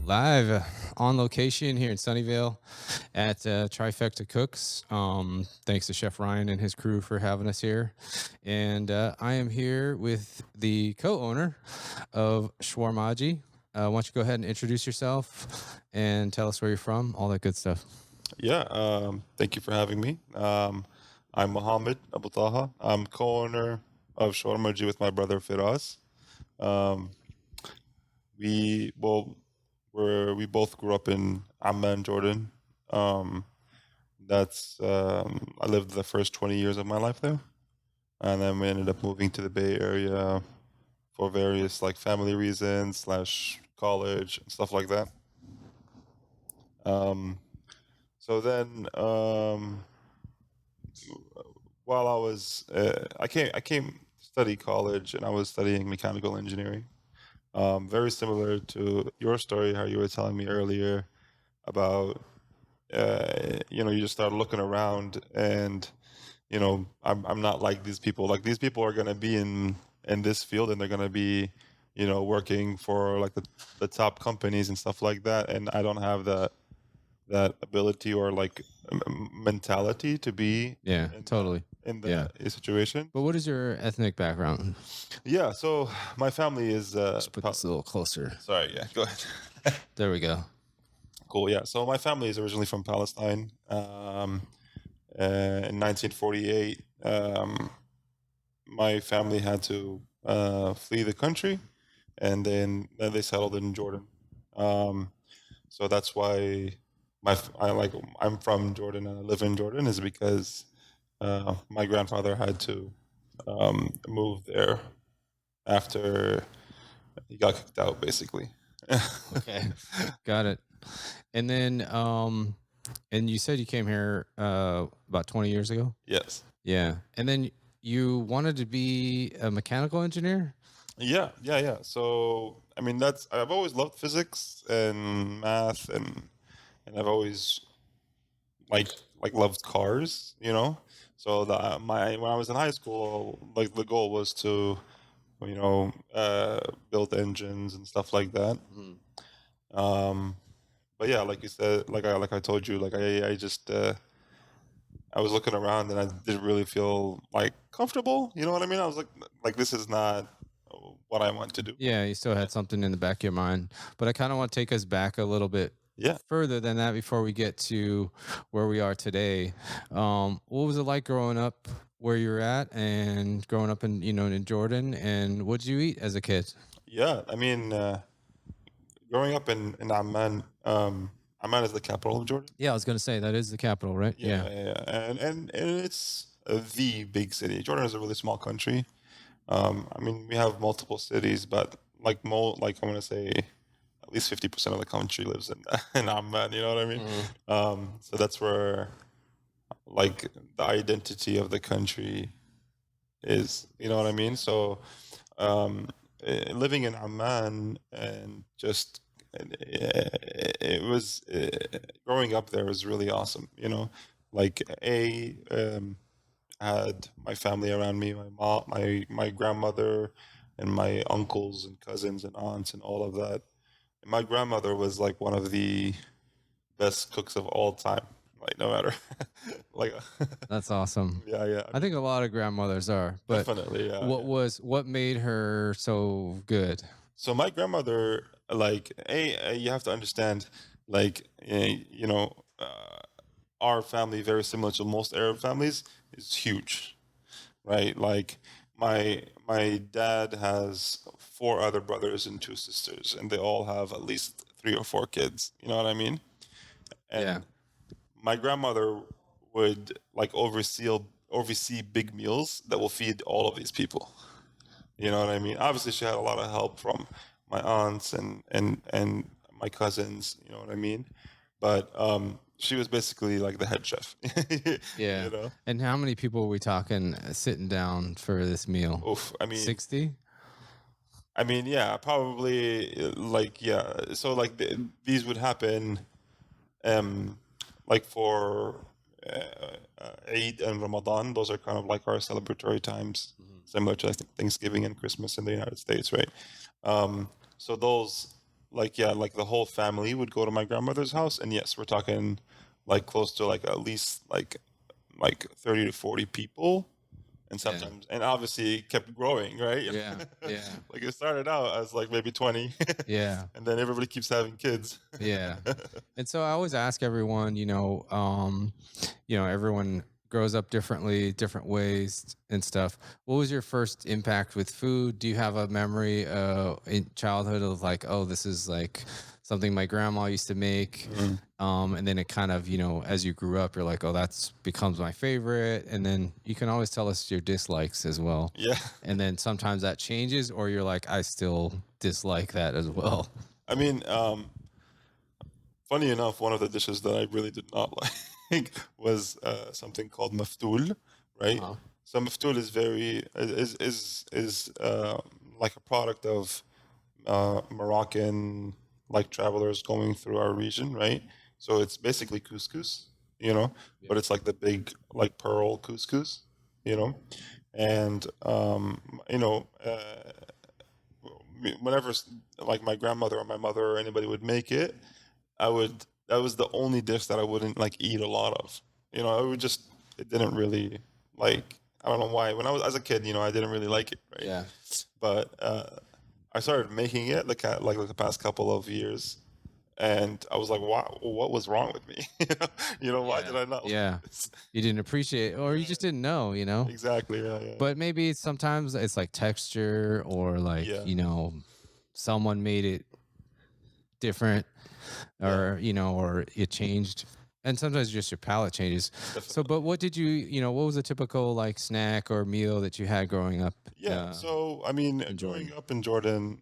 live on location here in Sunnyvale at Trifecta Cooks. Thanks to Chef Ryan and his crew for having us here. And I am here with the co-owner of Shawarmaji. Why don't you go ahead and introduce yourself and tell us where you're from, all that good stuff. Yeah, thank you for having me. I'm Mohammad Abutaha. I'm co-owner of Shawarmaji with my brother Feras. Um, we both grew up in Amman, Jordan. Um, I lived the first 20 years of my life there, and then we ended up moving to the Bay Area for various like family reasons slash college and stuff like that. Um, so then, while I came to study college, and I was studying mechanical engineering. Very similar to your story, how you were telling me earlier about, you just start looking around, and I'm not like these people. Like these people are gonna be in this field, and they're gonna be, working for like the top companies and stuff like that, and I don't have that ability or like mentality to be Yeah, in totally. in Yeah. that situation. But what is your ethnic background? Yeah, so my family is Just put this a little closer. sorry, yeah, go ahead. There we go. Cool, yeah. So my family is originally from Palestine. In 1948, my family had to flee the country, and then they settled in Jordan. Um, so that's why I'm from Jordan and I live in Jordan, is because my grandfather had to move there after he got kicked out, basically. Okay. Got it. And then and you said you came here about 20 years ago? Yes. Yeah. And then you wanted to be a mechanical engineer? Yeah, yeah, yeah. So I mean, I've always loved physics and math, and I've always like loved cars, So when I was in high school, like the goal was to, build engines and stuff like that. Mhm. Um, but yeah, like you said, like I told you, like I just I was looking around, and I didn't really feel like comfortable. You know what I mean? I was like this is not what I want to do. Yeah, you still had something in the back of your mind. But I kind of want to take us back a little bit Yeah. further than that before we get to where we are today. What was it like growing up where you're at and growing up in Jordan, and what did you eat as a kid? Yeah, I mean, growing up in Amman, Amman is the capital of Jordan. Yeah, I was gonna say that is the capital, right? Yeah, Yeah. yeah, yeah. And it's the big city. Jordan is a really small country. I mean, we have multiple cities, but like I want to say, at least 50% of the country lives in in Amman. You know what I mean? Mhm. So that's where like the identity of the country is. You know what I mean? So um, living in Amman and just it was growing up there was really awesome. Like I had my family around me, my mom, my grandmother, and my uncles and cousins and aunts and all of that. And my grandmother was like one of the best cooks of all time. Like no matter, like That's awesome. yeah, yeah. I think a lot of grandmothers are, but Definitely, yeah, yeah. what made her so good? So my grandmother, like, you have to understand, like, our family, very similar to most Arab families, is huge, right? Like, my dad has four other brothers and two sisters, and they all have at least three or four kids. You know what I mean? Yeah. And my grandmother would like oversee big meals that will feed all of these people. You know what I mean? Obviously, she had a lot of help from my aunts and my cousins. You know what I mean? But she was basically like the head chef. Yeah. You know? And how many people are we talking sitting down for this meal? Oof. 60? Yeah, probably like yeah. So like these would happen, um, like for Eid and Ramadan. Those are kind of like our celebratory times, similar to I think Thanksgiving and Christmas in the United States, right? So those like yeah, like the whole family would go to my grandmother's house, and yes, we're talking like close to like at least like 30 to 40 people, and Yeah. sometimes, and obviously it kept growing, right? Yeah. Yeah. Like it started out as like maybe 20, Yeah. and then everybody keeps having kids. Yeah. And so I always ask everyone, everyone grows up differently, different ways and stuff. What was your first impact with food? Do you have a memory in childhood of like, oh, this is like something my grandma used to make? Mm. And then it kind of, as you grew up, you're like, oh, that's becomes my favorite. And then you can always tell us your dislikes as well. Yeah. And then sometimes that changes, or you're like, I still dislike that as well. I mean, funny enough, one of the dishes that I really did not like was something called maftoul, right? Uh-huh. So maftoul is very is like a product of Moroccan like travelers going through our region, right? So it's basically couscous, but it's like the big like pearl couscous, you know, and whenever like my grandmother or my mother or anybody would make it, I would that was the only dish that I wouldn't like eat a lot of. I would just it didn't really like I don't know why. When I was as a kid, I didn't really like it, right? Yeah. But I started making it like the past couple of years, and I was like, "Wow, what was wrong with me? Why did I not like Yeah. this?" You didn't appreciate, or you just didn't know. Exactly. Yeah. Yeah. But maybe sometimes it's like texture, or like, Yeah. someone made it different, Yeah. or it changed. And sometimes just your palate changes. So, Definitely. but what did what was a typical like snack or meal that you had growing up? Yeah. So I mean, in growing Jordan? up in Jordan,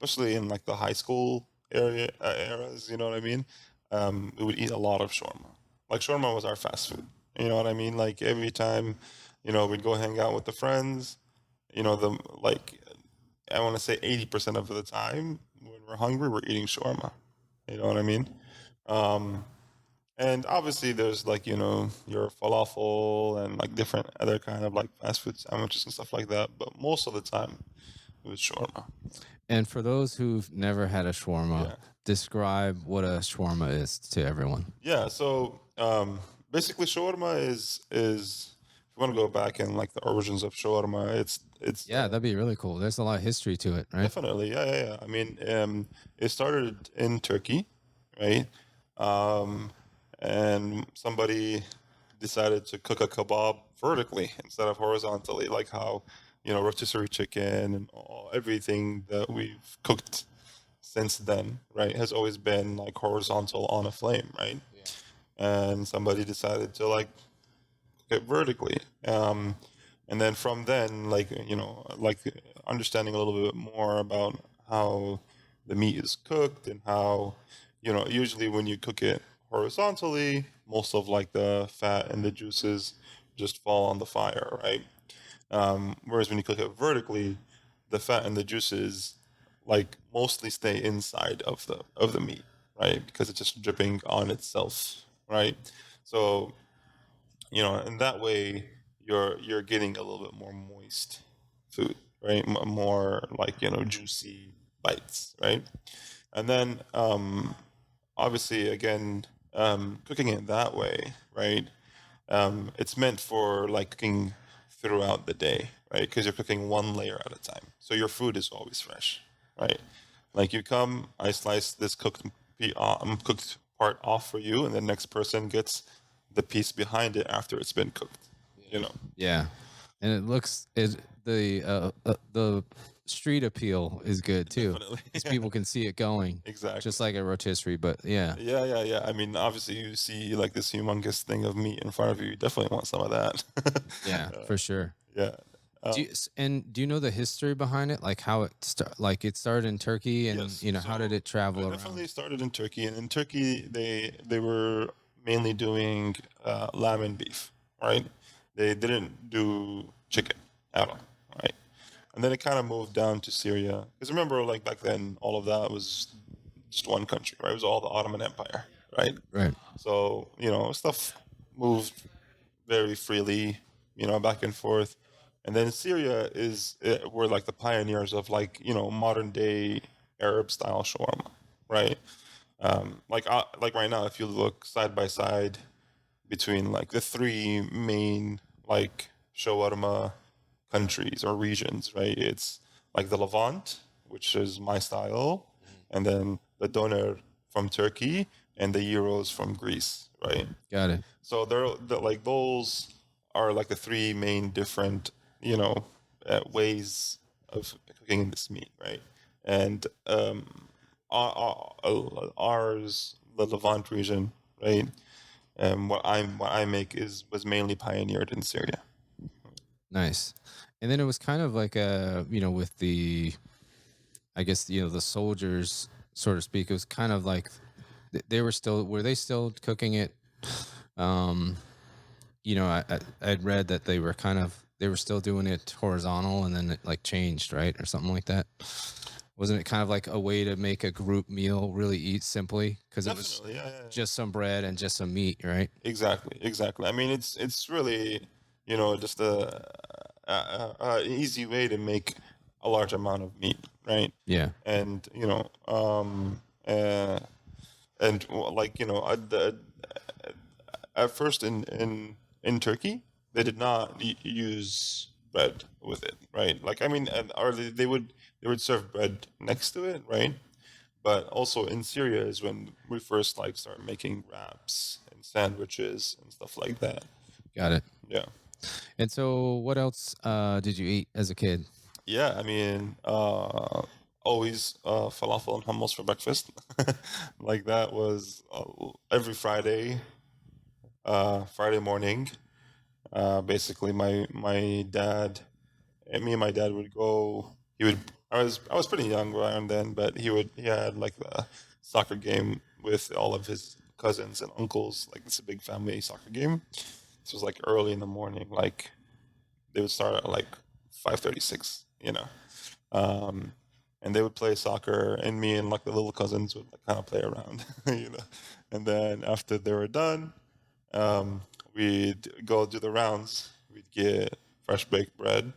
especially in like the high school eras, you know what I mean? We would eat a lot of shawarma. Like shawarma was our fast food. You know what I mean? Like every time, we'd go hang out with the friends. The like I want to say 80% of the time when we're hungry, we're eating shawarma. You know what I mean? Um, and obviously, there's like your falafel and like different other kind of like fast food sandwiches and stuff like that. But most of the time, it was shawarma. And for those who've never had a shawarma, Yeah, describe what a shawarma is to everyone. yeah. So basically, shawarma is if you want to go back in like the origins of shawarma, it's Yeah, that'd be really cool. There's a lot of history to it, right? definitely yeah. I mean, it started in Turkey, right? Um, and somebody decided to cook a kebab vertically instead of horizontally, like how rotisserie chicken and everything that we've cooked since then, right, has always been like horizontal on a flame, right? And somebody decided to like cook it vertically, and then from then, like like understanding a little bit more about how the meat is cooked and how usually when you cook it horizontally, most of like the fat and the juices just fall on the fire, right? Whereas when you cook it vertically, the fat and the juices like mostly stay inside of the meat, right? Because it's just dripping on itself, right? So in that way, you're getting a little bit more moist food, right? More like juicy bites, right? And then obviously, again, cooking it that way, right? It's meant for like cooking throughout the day, right? Because you're cooking one layer at a time, so your food is always fresh, right? Like you come, I slice this cooked part off for you, and the next person gets the piece behind it after it's been cooked. You know, Yeah, and it looks it the street appeal is good too, definitely. because people can see it going, Exactly. just like a rotisserie. But yeah, Yeah. I mean, obviously, you see like this humongous thing of meat in front of you. You definitely want some of that. yeah, Uh, for sure. yeah. Do you know the history behind it, like how like it started in Turkey, and Yes. how did So it travel it around? definitely started in Turkey, and in Turkey they were mainly doing lamb and beef, right? They didn't do chicken at all, right? And then it kind of moved down to Syria, because remember, like back then, all of that was just one country, right? It was all the Ottoman Empire, right? Right. So stuff moved very freely, back and forth. And then Syria were like the pioneers of like modern day Arab style shawarma, right? Like right now, if you look side by side between like the three main like shawarma countries or regions, right? It's like the Levant, which is my style, and then the doner from Turkey and the gyros from Greece, right? Got it. So they're like those are like the three main different, ways of cooking this meat, right? And ours, the Levant region, right? What I make was mainly pioneered in Syria. Nice. And then it was kind of like with the, I guess, the soldiers, so to speak, it was kind of like were they still cooking it? Um, I'd read that they were still doing it horizontal and then it like changed, right? Or something like that. Wasn't it kind of like a way to make a group meal really eat simply? Because it was Definitely, yeah. just some bread and just some meat, right? Exactly. I mean, it's really, just an easy way to make a large amount of meat, right? Yeah. And like at first in Turkey they did not use bread with it, right? Like I mean, or they would serve bread next to it, right? But also in Syria is when we first like started making wraps and sandwiches and stuff like that. Got it. Yeah. And so, what else did you eat as a kid? Yeah, I mean, always falafel and hummus for breakfast. Like that was every Friday morning. Basically, my dad, and me and my dad would go. He would. I was pretty young around then, but he had like a soccer game with all of his cousins and uncles. Like it's a big family soccer game. This was like early in the morning. Like they would start at like 5:36. Um, and they would play soccer, and me and like the little cousins would like, kind of play around, And then after they were done, um, we'd go do the rounds. We'd get fresh baked bread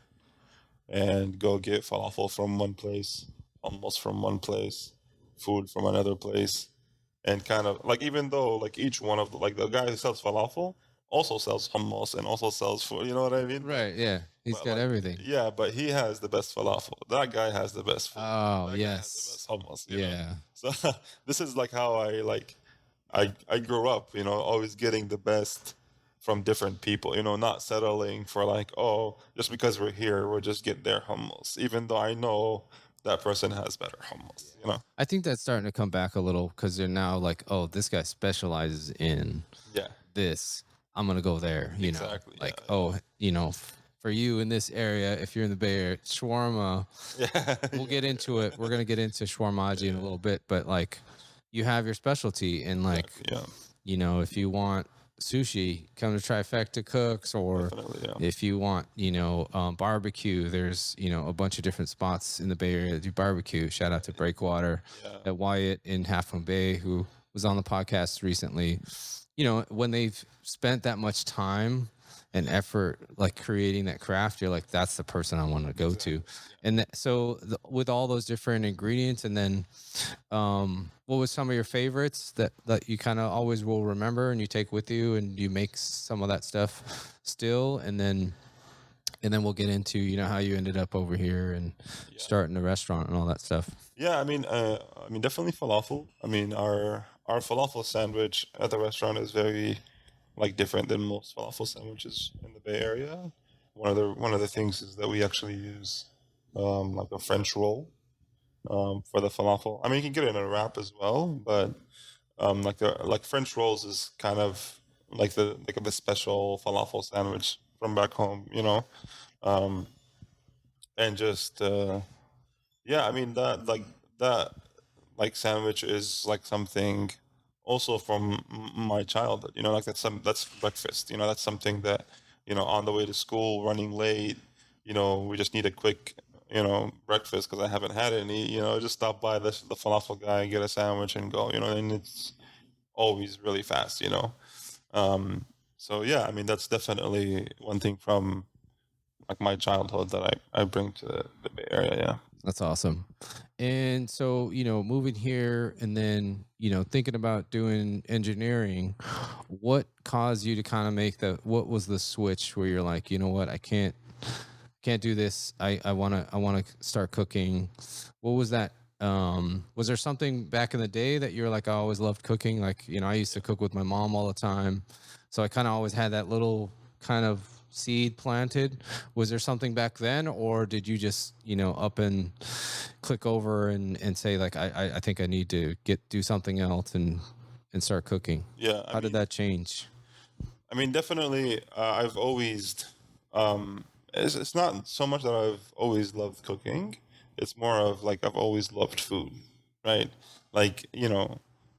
and go get falafel from one place, hummus from one place, food from another place, and kind of like even though like each one of like the guy who sells falafel also sells hummus and also sells food, you know what I mean? Right. Yeah. He's But got like, everything. yeah, but he has the best falafel. That guy has the best food. Oh, That guy has the yes. best hummus. Yeah. So this is like how I grew up, always getting the best from different people, not settling for like, oh, just because we're here, we'll just get their hummus, even though I know that person has better hummus. I think that's starting to come back a little because they're now like, oh, this guy specializes in Yeah, this. I'm gonna go there. exactly. Like, Yeah, oh, for you in this area, if you're in the Bay Area, shawarma. yeah. We'll get into it. We're gonna get into shawarmaji in a little bit, but like, you have your specialty, and like, Exactly, yeah, if you want sushi, come to Trifecta Cooks, or definitely, yeah. if you want, barbecue, there's, a bunch of different spots in the Bay Area that do barbecue. Shout out to Breakwater, Yeah. at Wyatt in Half Moon Bay, who was on the podcast recently. When they've spent that much time and effort, like creating that craft, you're like, that's the person I want to go to. And with all those different ingredients, and then, what was some of your favorites that you kind of always will remember and you take with you, and you make some of that stuff still, and then we'll get into how you ended up over here and starting the restaurant and all that stuff. Yeah, I mean, definitely falafel. I mean, our falafel sandwich at the restaurant is very like different than most falafel sandwiches in the Bay Area. One of the things is that we actually use like a French roll for the falafel. I mean, you can get it in a wrap as well, but like French rolls is kind of like the special falafel sandwich from back home. Um, and just yeah, I mean that like sandwich is like something also from my childhood. Like that's breakfast. That's something that on the way to school, running late. We just need a quick breakfast because I haven't had any. Just stop by the falafel guy, get a sandwich, and go. And it's always really fast. So yeah, I mean that's definitely one thing from like my childhood that I bring to the Bay Area. Yeah. That's awesome. And so, moving here and then, thinking about doing engineering, what caused you to kind of what was the switch where you're like, you know what, I can't do this. I want to start cooking. What was that? Was there something back in the day that you're like, I always loved cooking? Like, I used to cook with my mom all the time. So I kind of always had that little kind of seed planted. Was there something back then, or did you just, up and click over and say like, I think I need to do something else and start cooking? Yeah, How did that change? definitely. I've always, it's not so much that I've always loved cooking. It's more of like I've always loved food, right? Like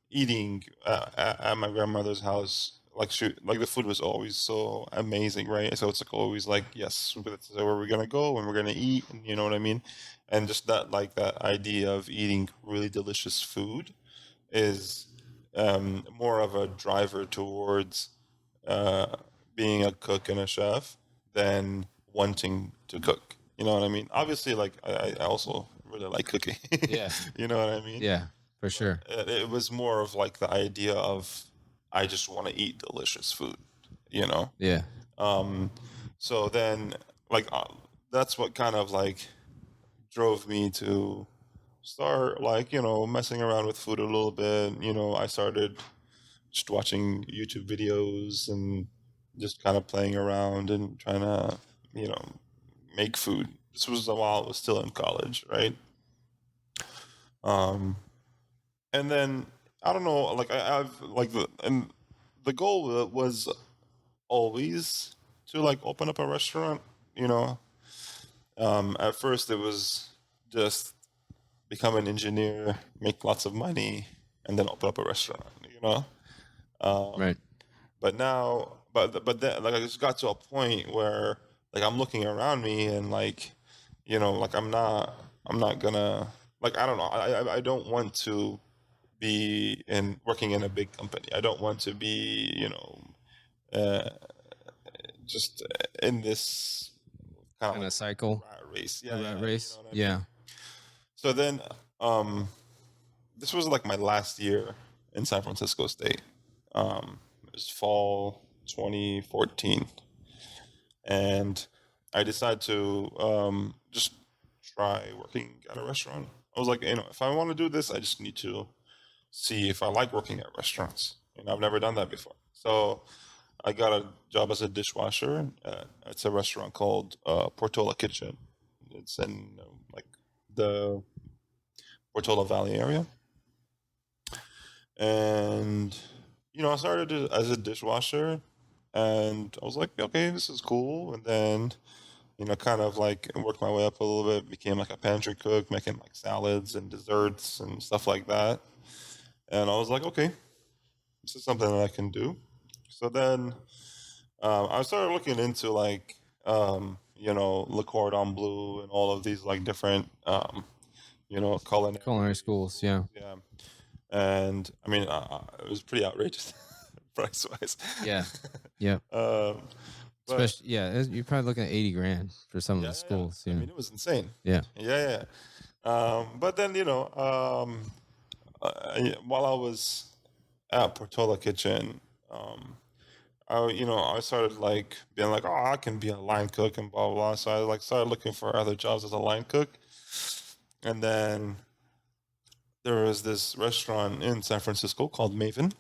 eating at my grandmother's house. Like like the food was always so amazing, right? So it's like always like, yes, that's where we're gonna go and we're gonna eat, and you know what I mean. And just that idea of eating really delicious food is more of a driver towards uh, being a cook and a chef than wanting to cook. You know what I mean? Obviously, like I also really like cooking. Yeah. You know what I mean? Yeah, for But sure. it was more of like the idea of I just want to eat delicious food. You know. Yeah. Um, so then, like, that's what kind of like drove me to start like messing around with food a little bit. I started just watching YouTube videos and just kind of playing around and trying to you know make food. This was while I was still in college, right? um and then I don't know, like I've like the goal was always to like open up a restaurant. you know at first it was just become an engineer, make lots of money, and then open up a restaurant. Um, Right. but now, but then, like I just got to a point where like I'm looking around me and like, like I'm not gonna like I don't know. I don't want to be in working in a big company. I don't want to be uh, just in this kind of Kind like of cycle, rat race. a Yeah, rat yeah. You know race. what I mean? Yeah. So then, um, this was like my last year in San Francisco State. It was fall 2014, and I decided to just try working at a restaurant. I was like, if I want to do this, I just need to see if I like working at restaurants. I've never done that before. So I got a job as a dishwasher. It's a restaurant called Portola Kitchen. It's in like the Portola Valley area. And I started as a dishwasher, and I was like, okay, this is cool. And then kind of like worked my way up a little bit, became like a pantry cook, making like salads and desserts and stuff like that. And I was like, okay, this is something that I can do. So then I started looking into like Le Cordon Bleu and all of these like different Culinary culinary schools. schools. Yeah. Yeah. And I mean, it was pretty outrageous price wise. Yeah. Yeah. um, but Especially, yeah, you're probably looking at 80 grand for some of yeah, the yeah, yeah. schools. I Yeah. mean, it was insane. Yeah. Yeah, yeah. But then while I was at Portola Kitchen, I started like being like, oh, I can be a line cook and blah blah blah. So I like started looking for other jobs as a line cook, and then there was this restaurant in San Francisco called Maven.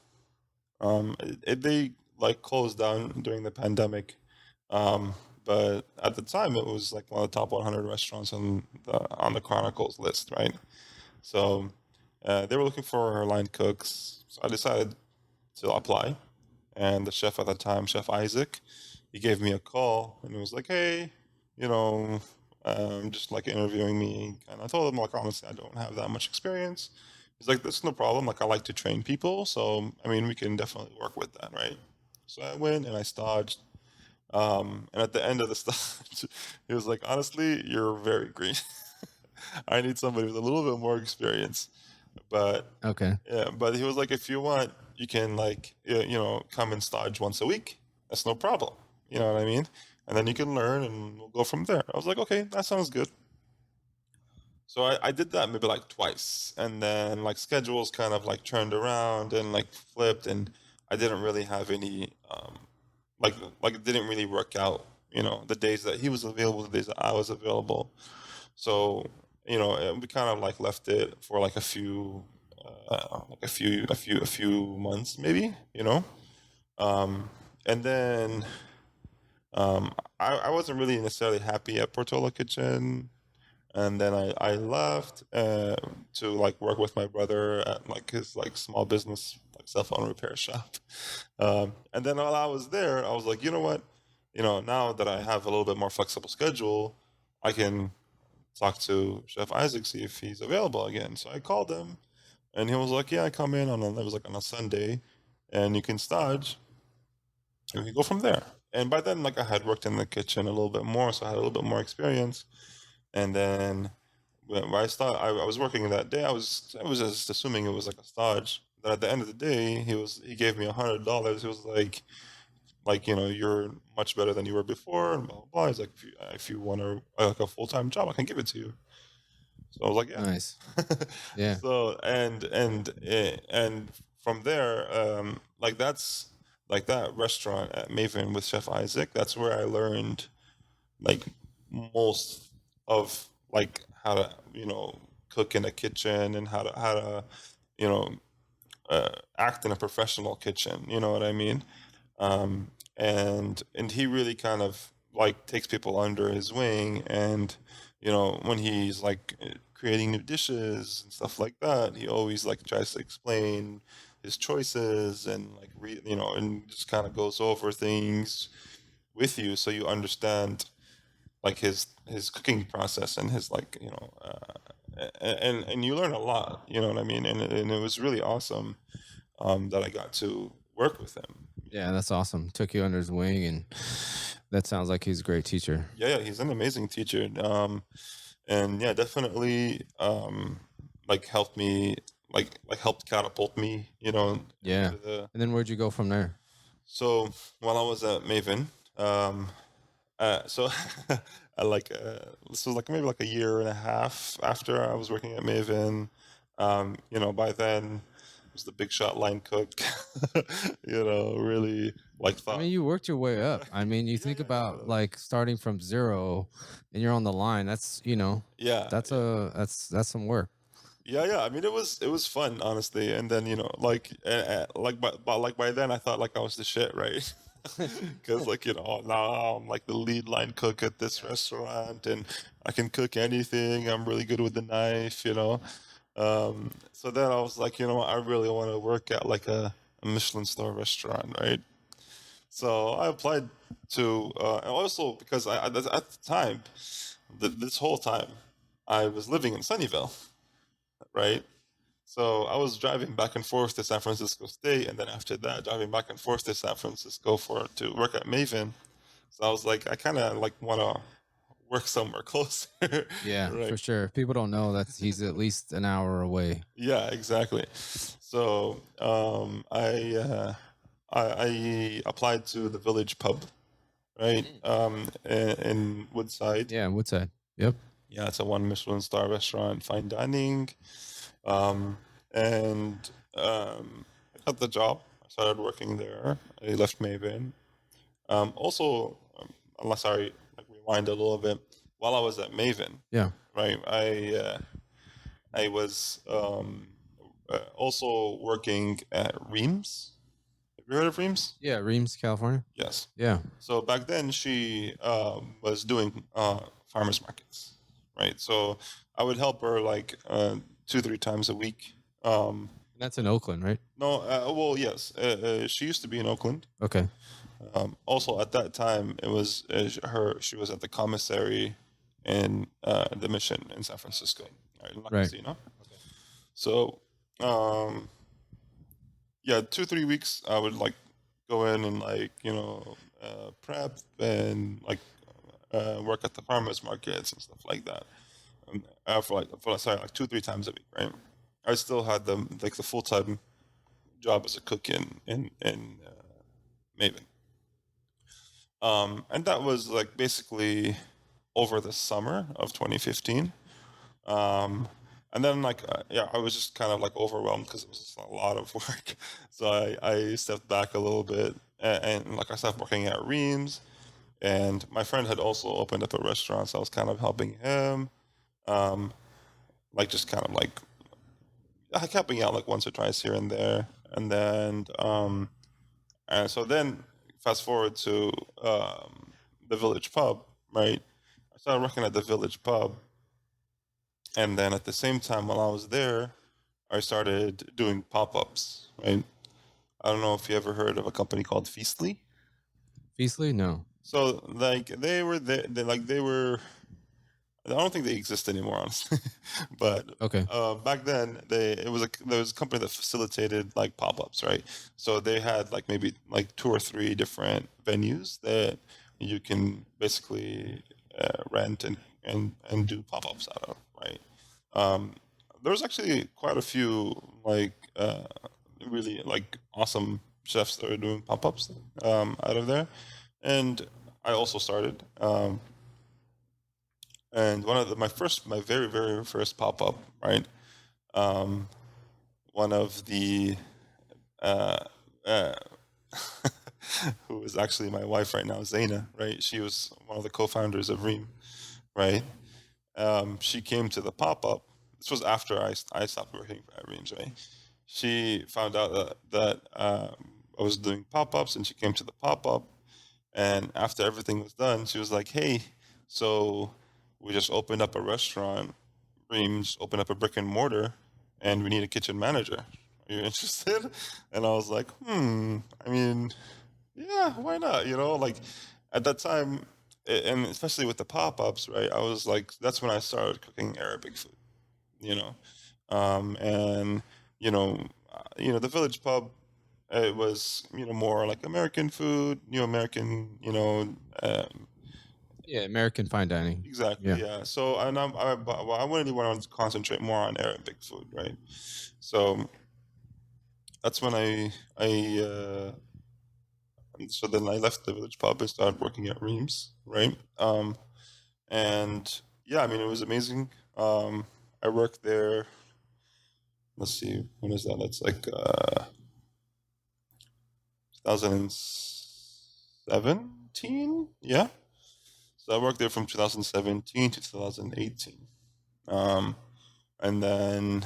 They like closed down during the pandemic, um, but at the time it was like one of the top 100 restaurants on the Chronicles list, right? So they were looking for line cooks. So I decided to apply, and the chef at the time, Chef Isaac, he gave me a call and he was like, "Hey, you know, just like interviewing me." And I told him like honestly, I don't have that much experience. He's like, "That's no problem. Like I like to train people, so I mean, we can definitely work with that, right?" So I went and I staged. And at the end of the stage, he was like, "Honestly, you're very green. I need somebody with a little bit more experience." But Okay. yeah, but he was like, if you want, you can like come and stage once a week. That's no problem. You know what I mean? And then you can learn, and we'll go from there. I was like, okay, that sounds good. So I did that maybe like twice, and then like schedules kind of like turned around and like flipped, and I didn't really have any like it didn't really work out. The days that he was available, the days that I was available. So we kind of like left it for like a few months maybe. Um, and then I wasn't really necessarily happy at Portola Kitchen, and then I left to like work with my brother at like his like small business like cell phone repair shop. And then while I was there, I was like, you know what, now that I have a little bit more flexible schedule, I can talk to Chef Isaac, see if he's available again. So I called him, and he was like, yeah, I come in it was like on a Sunday, and you can start, and we go from there. And by then, like I had worked in the kitchen a little bit more, so I had a little bit more experience. And then when I was working that day. I was just assuming it was like a stage. But at the end of the day, he gave me $100. He was like you're much better than you were before, and blah blah blah. He's like, if you want like a full time job, I can give it to you. So I was like, yeah. Nice. Yeah. So and from there, like that's like that restaurant at Maven with Chef Isaac. That's where I learned like most of like how to cook in a kitchen, and how to you know act in a professional kitchen. You know what I mean? And he really kind of like takes people under his wing, and when he's like creating new dishes and stuff like that, he always like tries to explain his choices, and like and just kind of goes over things with you so you understand like his cooking process, and his like and you learn a lot, you know what I mean, and it was really awesome that I got to work with him. Yeah, that's awesome. Took you under his wing, and that sounds like he's a great teacher. Yeah, he's an amazing teacher. And yeah, definitely like helped me, helped catapult me, Yeah. into the. And then where'd you go from there? So while I was at Maven, so this was like maybe like a year and a half after I was working at Maven. By then I was the big shot line cook. Really like I thought. mean, you worked your way up. I mean, you Yeah, think yeah, about definitely. like starting from zero and you're on the line. That's, Yeah, that's yeah. that's some work. Yeah. I mean, it was fun, honestly. And then like by then, I thought like I was the shit, right? Because like now I'm like the lead line cook at this Yeah. restaurant, and I can cook anything. I'm really good with the knife. So then I was like, what, I really want to work at like a Michelin star restaurant, right? So I applied to, and also because at the time, this whole time, I was living in Sunnyvale, right? So I was driving back and forth to San Francisco State, and then after that, driving back and forth to San Francisco to work at Maven. So I was like, I kind of like want to work somewhere closer, Yeah, right? for sure. People don't know that he's at least an hour away. Yeah, exactly. So I applied to the Village Pub, right? In Woodside. Yeah, Woodside. Yep. Yeah, it's a one Michelin star restaurant, fine dining. Um, and I got the job. I started working there. I left Maven. Also, unless I like rewind a little bit, while I was at Maven, Yeah. right? I was also working at Reem's. Have you heard of Reem's? Yeah, Reams, California. Yes. Yeah. So back then, she was doing farmers markets, right? So I would help her like 2-3 times a week. That's in Oakland, right? No, well, yes, she used to be in Oakland. Okay. Also, at that time, it was She was at the commissary in the Mission in San Francisco, right, in La Right. Casino. So, yeah, 2-3 weeks, I would like go in and like prep and like work at the farmers markets and stuff like that. Sorry, like 2-3 times a week, right? I still had the full time job as a cook in Maven. And that was like basically over the summer of 2015. Um, and then yeah, I was just kind of like overwhelmed because it was just a lot of work. So I stepped back a little bit, and like I started working at Reem's, and my friend had also opened up a restaurant, so I was kind of helping him, um, like just kind of like helping out like once or twice here and there, and so then fast forward to the Village Pub, right? I started working at the Village Pub, and then at the same time while I was there, I started doing pop-ups, right? I don't know if you ever heard of a company called Feastly. Feastly? No. So like they were they were. I don't think they exist anymore, honestly. But Okay. back then, there was a company that facilitated like pop-ups, right? So they had like maybe like two or three different venues that you can basically rent and do pop-ups out of, right? Um, there was actually quite a few like really like awesome chefs that were doing pop-ups out of there, and I also started. And one of my very very first pop up, right? Um, one of the uh, uh, who is actually my wife right now, Zaina, right? She was one of the co-founders of Reem, right? She came to the pop up. This was after I stopped working at Reem's, right? She found out that I was doing pop ups, and she came to the pop up. And after everything was done, she was like, "Hey, so we just opened up a restaurant. Reams opened up a brick and mortar, and we need a kitchen manager. Are you interested?" And I was like, I mean, yeah, why not? You know, like at that time, and especially with the pop ups, right? I was like, that's when I started cooking Arabic food. You know, and the Village Pub, it was more like American food, American, Yeah, American fine dining. exactly, Yeah. yeah. So well, I really want to concentrate more on Arabic food, right? So that's when so then I left the Village Pub and started working at Reem's, right? And yeah, I mean it was amazing. I worked there. Let's see, when is that? That's like 2017. Yeah. So I worked there from 2017 to 2018. Um, and then,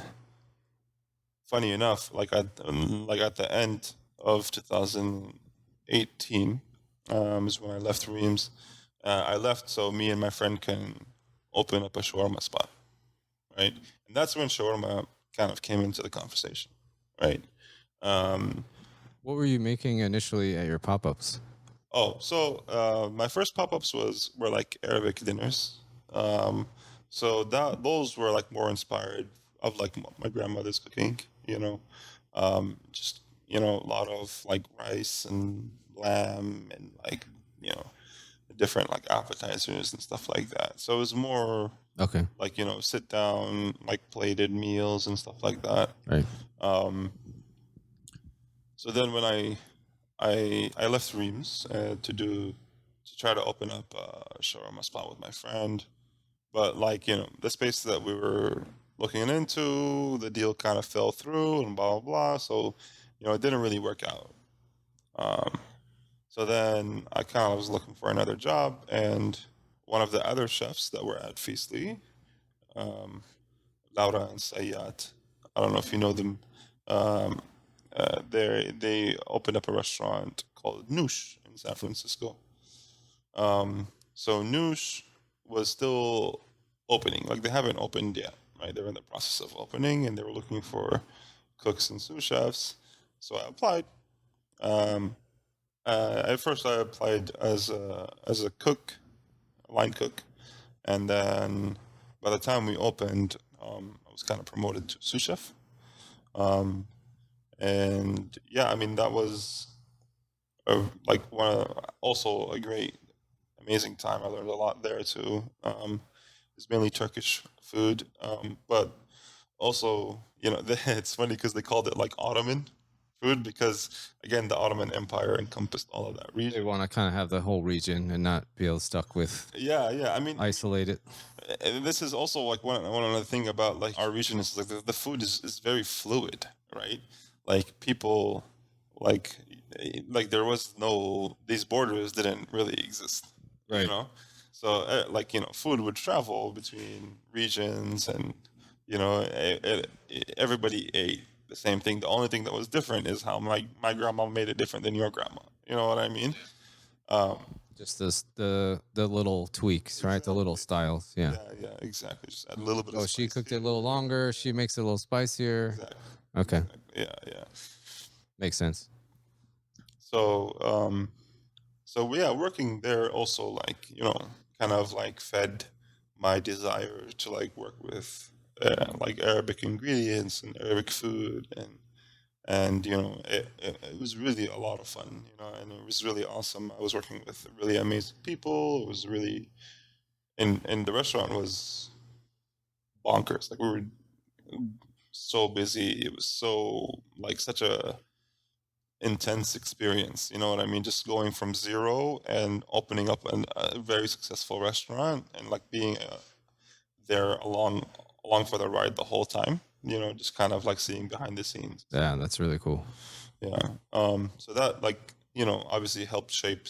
funny enough, like at the end of 2018 is when I left Reams. I left so me and my friend can open up a shawarma spot, right? And that's when shawarma kind of came into the conversation, right? Um, What were you making initially at your pop-ups? so my first pop-ups were like Arabic dinners. Um, so those were like more inspired of like my grandmother's cooking, just a lot of like rice and lamb and like different like appetizers and stuff like that. So it was more Okay. like sit down like plated meals and stuff like that. Right. Um, so then when I left Reams to try to open up a shawarma spot with my friend, but like the space that we were looking into, the deal kind of fell through and blah blah blah. So it didn't really work out. Um, so then I kind of was looking for another job, and one of the other chefs that were at Feastly, um, Laura and Sayat, I don't know if you know them. Um, they opened up a restaurant called Noosh in San Francisco. So Noosh was still opening, like they haven't opened yet, right? They're in the process of opening, and they were looking for cooks and sous chefs. So I applied. Um, at first, I applied as a cook, a line cook, and then by the time we opened, I was kind of promoted to sous chef. Um, and yeah, I mean that was also a great, amazing time. I learned a lot there too. It's mainly Turkish food, but also it's funny because they called it like Ottoman food because, again, the Ottoman Empire encompassed all of that They region. want to kind of have the whole region and not be able stuck with Yeah. I mean, isolated. this is also like one other thing about like our region is like the food is very fluid, right? Like people, like like there was no, these borders didn't really exist, you Right. know. So like food would travel between regions, and everybody ate the same thing. The only thing that was different is how my grandma made it different than your grandma. You know what I mean? Um, Just the little tweaks, right? The little styles. Yeah. yeah, exactly. Just add a little bit of Oh, spice she cooked it a here. little longer. She makes it a little spicier. Exactly. Okay. Yeah. Makes sense. So, yeah, working there also like kind of like fed my desire to like work with like Arabic ingredients and Arabic food, and it was really a lot of fun, and it was really awesome. I was working with really amazing people. It was really, and the restaurant was bonkers. Like we were so busy. It was so like such a intense experience. You know what I mean? Just going from zero and opening up a very successful restaurant, and like being there along for the ride the whole time. Just kind of like seeing behind the scenes. Yeah, that's really cool. Yeah. So that like obviously helped shape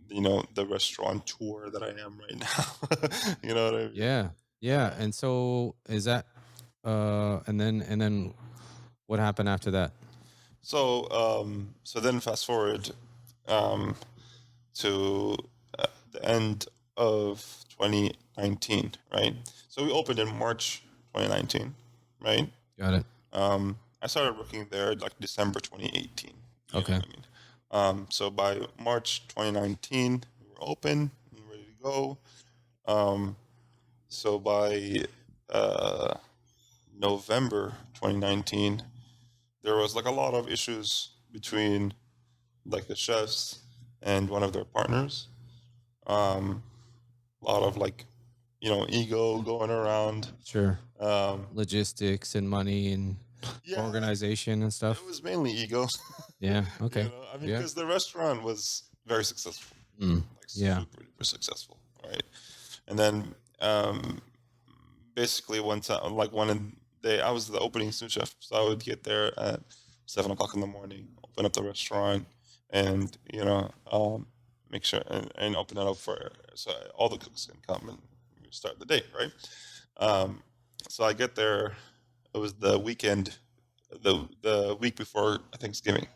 the restaurateur that I am right now. You know what I mean? Yeah. Yeah. And so is that and then what happened after that? So then fast forward to the end of 2019, right? So we opened in March 2019, right? Got it. I started working there like December 2018. You Okay. know what I mean? So by March 2019, we were open and ready to go. So by November 2019, there was like a lot of issues between like the chefs and one of their partners. A lot of like ego going around. Sure. Um, Logistics and money and yeah, organization and stuff. it was mainly ego. Yeah. Okay. I mean, Yeah. because the restaurant was very successful, Mm. like Yeah. super duper successful, right? And then basically one time, like one day, I was the opening sous chef, so I would get there at 7 o'clock in the morning, open up the restaurant, and make sure and open it up for so all the cooks can come and we start the day, right? So I get there. It was the weekend, the week before Thanksgiving.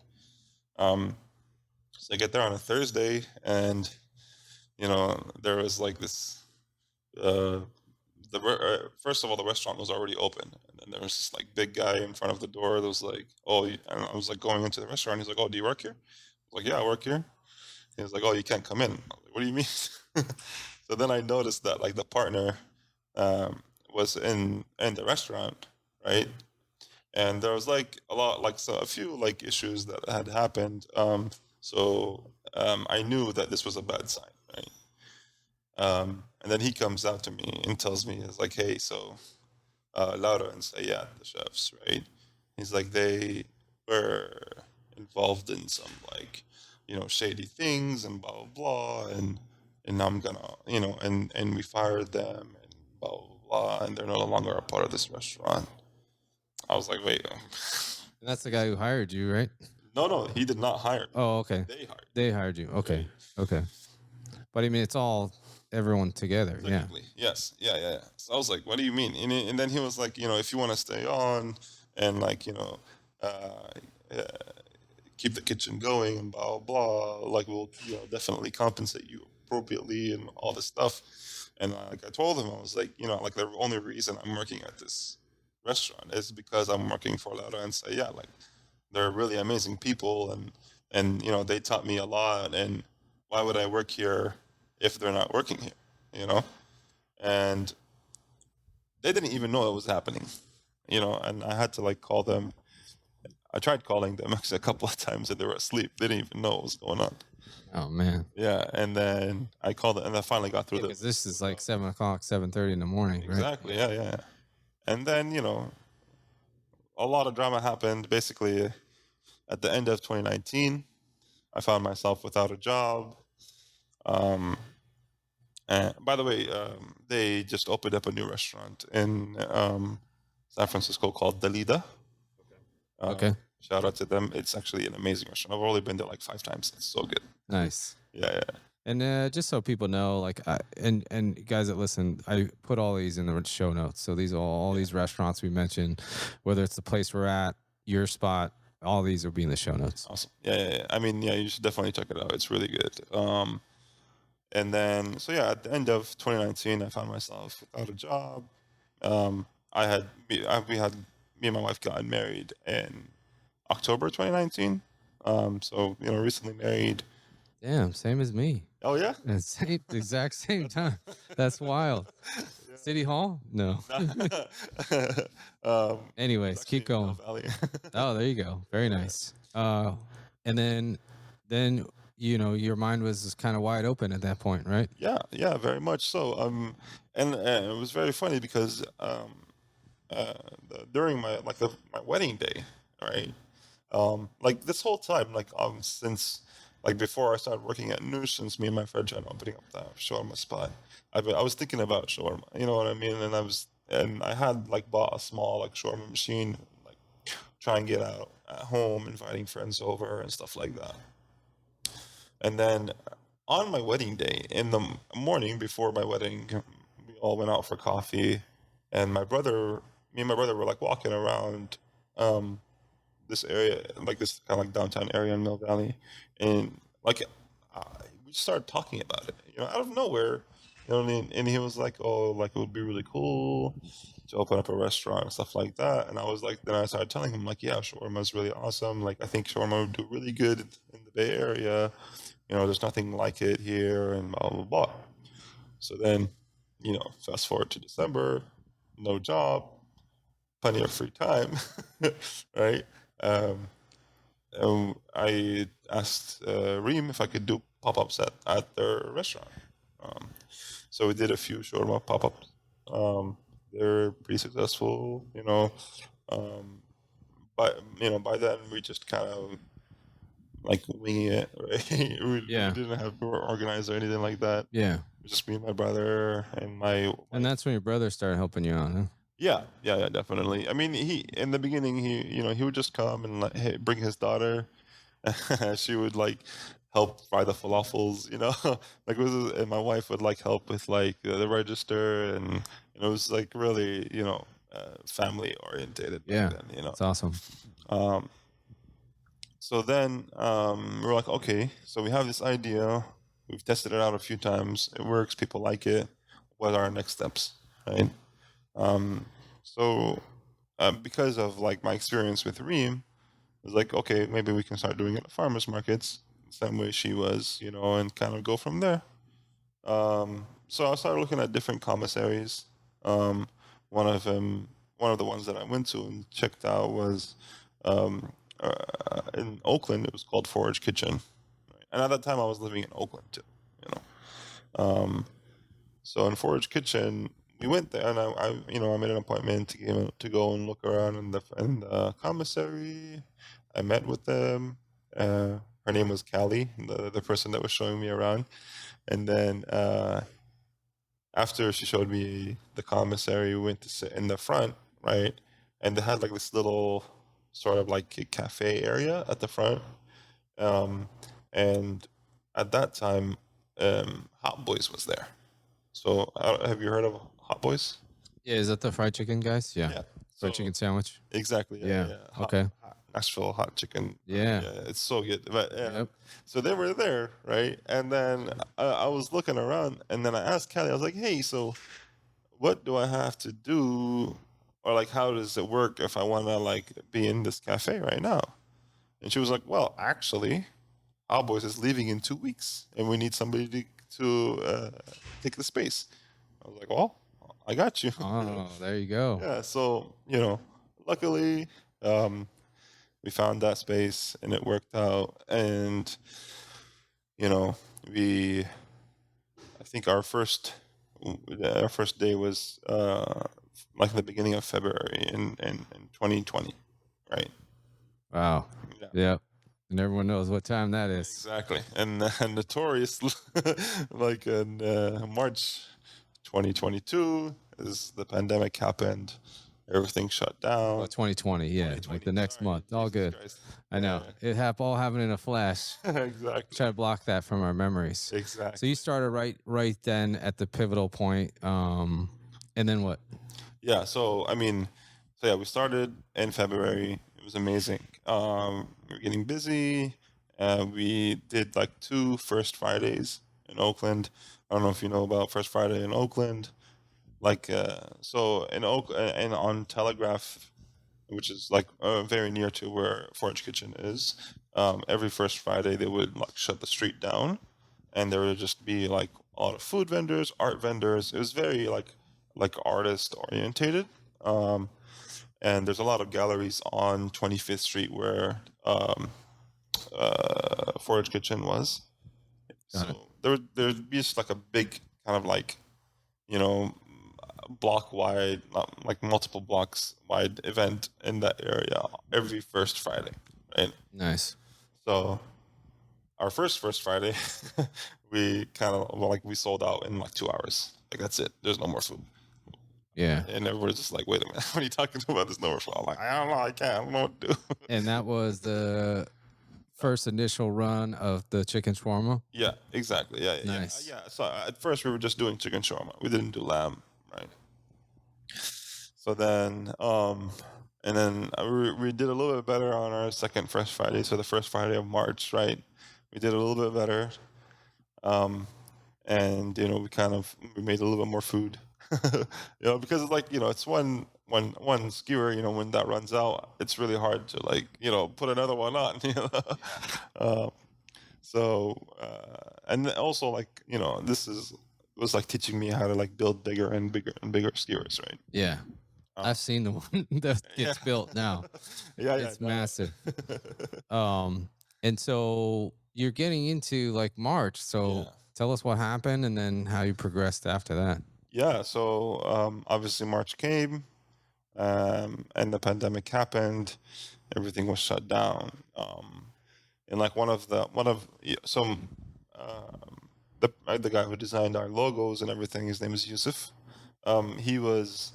So I get there on a Thursday, and there was like this. First of all, the restaurant was already open, and then there was this like big guy in front of the door that was like, "Oh," and I was like going into the restaurant. He's like, "Oh, do you work here?" I was like, "Yeah, I work here." He was like, "Oh, you can't come in." I was like, "What do you mean?" So then I noticed that like the partner was in the restaurant, right? And there was like a few like issues that had happened. So I knew that this was a bad sign, right? And then he comes out to me and tells me, "It's like, hey, so Laura and Sayat, the chefs, right? He's like, they were involved in some like, shady things and blah blah blah, and I'm gonna, and we fired them and blah blah blah, and they're no longer a part of this restaurant." I was like, wait. And that's the guy who hired you, right? No, he did not hire me. Oh, okay. They hired me. They hired you. Okay. Okay. But I mean, it's all everyone together. Yeah. Technically, yes. Yeah. So I was like, what do you mean? And then he was like, if you want to stay on and like, uh, keep the kitchen going and blah, blah, blah, like we'll, definitely compensate you appropriately and all this stuff. And like I told him, I was like, like the only reason I'm working at this restaurant is because I'm working for Laura and Sayat. Like they're really amazing people, and they taught me a lot, and why would I work here if they're not working here? And they didn't even know it was happening, and I had to like call them. I tried calling them actually a couple of times and they were asleep. They didn't even know what was going on. Oh man. Yeah, and then I called them and I finally got through. Because this is like 7 o'clock, 7:30 in the morning, right? Exactly. Yeah. And then a lot of drama happened. Basically, at the end of 2019, I found myself without a job. And by the way, they just opened up a new restaurant in San Francisco called Dalida. Okay. Shout out to them. It's actually an amazing restaurant. I've only been there like 5 times. It's so good. Nice. Yeah. And just so people know, like, and guys that listen, I put all these in the show notes. So these are all these restaurants we mentioned, whether it's the place we're at, your spot, all these will be in the show notes. Awesome. Yeah. I mean, yeah, you should definitely check it out. It's really good. And then, so yeah, at the end of 2019, I found myself without a job. We had me and my wife gotten married in October 2019. So recently married. Damn, same as me. Oh yeah, Same, exact same time. That's wild. Yeah. City Hall? No. Anyways, keep going. Oh, there you go. Very nice. And then your mind was just kind of wide open at that point, right? Yeah, very much so. And it was very funny because during my wedding day, right? Like this whole time, since before I started working at Noosh, since me and my friend tried opening up the shawarma spot, I was thinking about shawarma. You know what I mean? And I had bought a small shawarma machine, trying to get out at home, inviting friends over and stuff like that. And then on my wedding day, in the morning before my wedding, we all went out for coffee, and me and my brother were walking around this area, this kind of downtown area in Mill Valley, and we started talking about it, out of nowhere, and he was like, "Oh, it would be really cool to open up a restaurant and stuff like that." And I was then I started telling him "Yeah, shawarma is really awesome. I think shawarma would do really good in the Bay Area. There's nothing like it here, and blah blah blah." So then, fast forward to December, no job, plenty of free time, right? I asked Reem if I could do pop-ups at their restaurant. So we did a few shawarma pop-ups. They're pretty successful, but by then we just kind of winging it, right? we didn't have we weren't organized or anything like that. Yeah. It was just me and my brother and my And that's when your brother started helping you out, huh? Yeah, definitely. I mean, in the beginning, he would just come and bring his daughter. She would help fry the falafels, and my wife would help with the register, and it was really family orientated back then, That's awesome. So then we're okay, so we have this idea. We've tested it out a few times. It works. People like it. What are our next steps, right? So because of my experience with Reem, I was okay, maybe we can start doing it at farmers markets, the same way she was, and kind of go from there. So I started looking at different commissaries. One of the ones that I went to and checked out was in Oakland. It was called Forage Kitchen, right? And at that time I was living in Oakland too, So in Forage Kitchen, we went there, and I made an appointment to go and look around in the commissary. I met with them. Her name was Callie, the person that was showing me around. And then after she showed me the commissary, we went to sit in the front, right? And they had this little sort of a cafe area at the front. And at that time, Hot Boys was there. So have you heard of Hot Boys? Yeah, is that the fried chicken guys? Yeah. Fried chicken sandwich? Exactly. Yeah. Okay. Nashville hot chicken. Yeah. It's so good. But so they were there, right? And then I was looking around, and then I asked Callie, I was like, "Hey, so what do I have to do, or how does it work if I want to be in this cafe right now?" And she was like, "Well, actually, Hot Boys is leaving in 2 weeks, and we need somebody to take the space." I was like, "Well, I got you." Oh, there you go. Yeah, so luckily we found that space and it worked out, and I think our first day was the beginning of February in 2020, right? Wow. Yeah. Yep. And everyone knows what time that is. Exactly, and notorious, like in March 2022, as the pandemic happened, everything shut Oh, down. 2020. Yeah. Like 2020, the next sorry, month. All Jesus good. Christ. I know. It all happened in a flash. Exactly, Try to block that from our memories. So exactly. you started right then at the pivotal point. And then what? Yeah, so I mean, so yeah, we started in February. It was amazing. We were getting busy. We did like 2 First Fridays in Oakland. I don't know if you know about First Friday in Oakland. Like, so in and on Telegraph, which is like very near to where Forage Kitchen is. Every First Friday they would like shut the street down, and there would just be like a lot of food vendors, art vendors. It was very like artist orientated. Um, and there's a lot of galleries on 25th Street where Forage Kitchen was. Got it. So there'd be just like a big kind of like, you know, block wide, like multiple blocks wide event in that area every First Friday, right? Nice. So our First Friday, we kind of like we sold out in like 2 hours. Like that's it. There's no more food. Yeah. And everybody's just like, wait a minute, what are you talking about? There's no more food. I'm like, I don't know, I can't, I don't know what to do. And that was the first initial run of the chicken shawarma. Yeah, exactly. Yeah, Nice. yeah. So at first we were just doing chicken shawarma. We didn't do lamb, right? So then, and then we did a little bit better on our second First Friday. So the first Friday of March, right? We did a little bit better. And we made a little bit more food, because it's like, it's one skewer, when that runs out, it's really hard to like, put another one on, uh, and also like, was like teaching me how to like build bigger and bigger and bigger skewers, right? Yeah. I've seen the one that gets Yeah. built now. Yeah, It's no. massive. And so you're getting into like March. So Yeah. tell us what happened and then how you progressed after that. Yeah, so obviously March came, and the pandemic happened. Everything was shut down. And like the guy who designed our logos and everything, his name is Yusuf. He was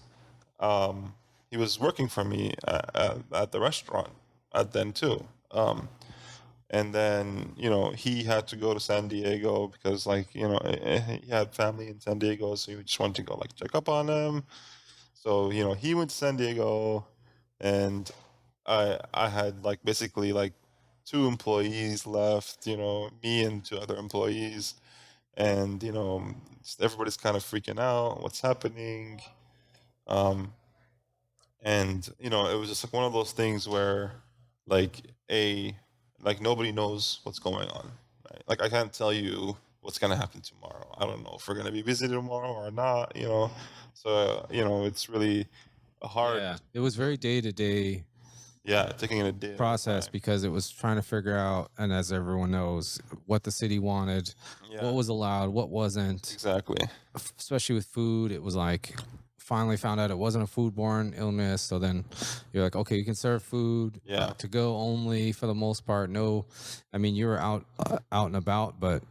working for me at the restaurant at then too. And then he had to go to San Diego because like he had family in San Diego, so he just wanted to go like check up on him. So he went to San Diego, and I had like basically like 2 employees left, me and 2 other employees, and everybody's kind of freaking out. What's happening? Um, and it was just like one of those things where like nobody knows what's going on, right? Like I can't tell you what's gonna happen tomorrow. I don't know if we're gonna be busy tomorrow or not, so it's really hard. Yeah. It was very day to day Yeah, taking it a day at a process time. because it was trying to figure out, and as everyone knows, what the city wanted, Yeah, what was allowed, what wasn't, exactly. especially with food. It was like finally found out it wasn't a foodborne illness. So then you're like, okay, you can serve food Yeah. to go only for the most part. No, I mean, you were out and about, but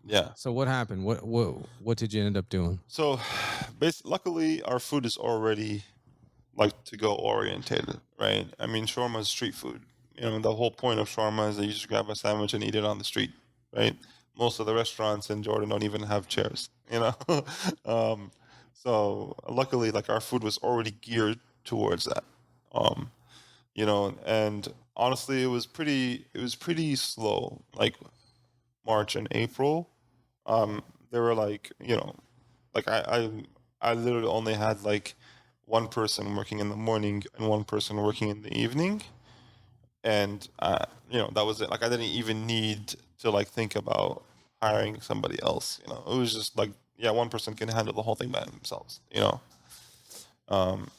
Yeah. so what happened? What did you end up doing? So, luckily, our food is already like to go orientated, right? I mean, shawarma is street food. The whole point of shawarma is that you just grab a sandwich and eat it on the street, right? Most of the restaurants in Jordan don't even have chairs, um, so luckily, like our food was already geared towards that, um, and honestly, it was pretty slow. Like March and April, they were like, like I literally only had like one person working in the morning and one person working in the evening, and that was it. Like I didn't even need to like think about hiring somebody else. It was just like, yeah, one person can handle the whole thing by themselves. Um,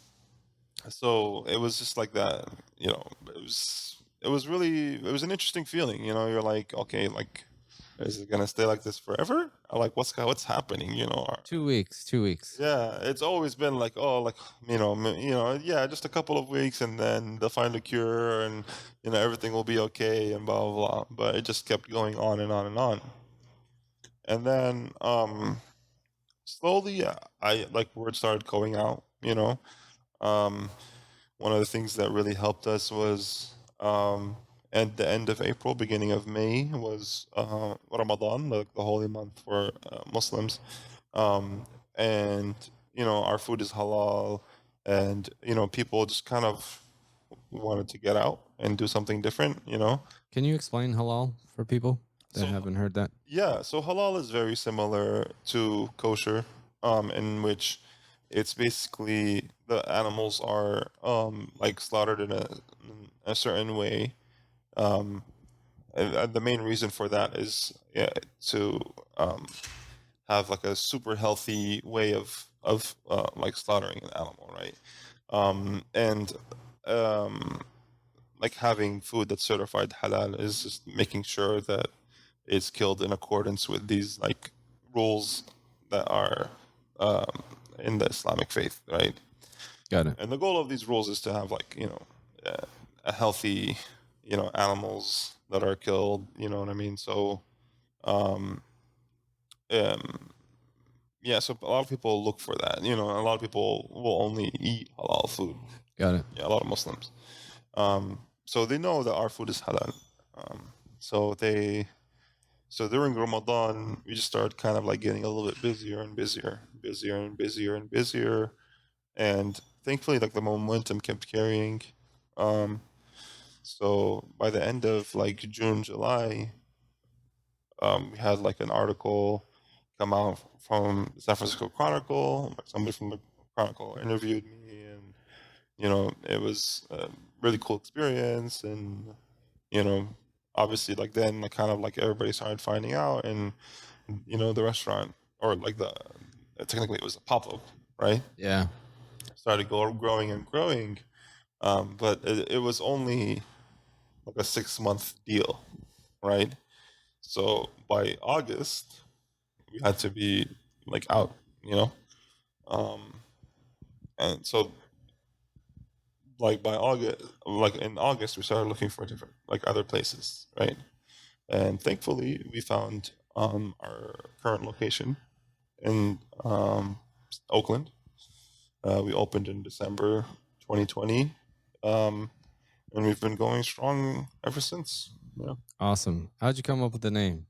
so it was just like that. It was an interesting feeling. You're like, okay, like is it gonna stay like this forever? like what's happening, you know? 2 weeks. 2 weeks. Yeah, it's always been like, oh, like yeah, just a couple of weeks, and then they'll find a cure, and everything will be okay, and blah blah blah. But it just kept going on and on and on, and then slowly, I like word started going out. Um, One of the things that really helped us was at the end of April, beginning of May was Ramadan, the holy month for Muslims, um, and our food is halal, and people just kind of wanted to get out and do something different. Can you explain halal for people that So haven't heard that? yeah, so halal is very similar to kosher, in which it's basically the animals are like slaughtered in a certain way. Um, and the main reason for that is, yeah, to have like a super healthy way of like slaughtering an animal, right? And um, like having food that's certified halal is just making sure that it's killed in accordance with these like rules that are um, in the Islamic faith, right? Got it. And the goal of these rules is to have like a healthy animals that are killed. You know what I mean? So um, um, yeah, so a lot of people look for that. A lot of people will only eat halal food. Got it. Yeah, a lot of Muslims. So they know that our food is halal. Um, so during Ramadan, we just started kind of like getting a little bit busier and busier, busier and busier and busier, and thankfully, like the momentum kept carrying. Um, so by the end of like June, July, we had like an article come out from the San Francisco Chronicle. Like somebody from the Chronicle interviewed me, and it was a really cool experience. And you know, obviously, like then, like kind of like everybody started finding out, and the restaurant, or like technically it was a pop up, right? Yeah. Started growing and growing, but it was only like a 6 month deal, right? So by August, we had to be like out, um, and so like by August, like in August, we started looking for different like other places, right? And thankfully, we found our current location in Oakland. We opened in December 2020, um, and we've been going strong ever since. Yeah. Awesome. How'd you come up with the name?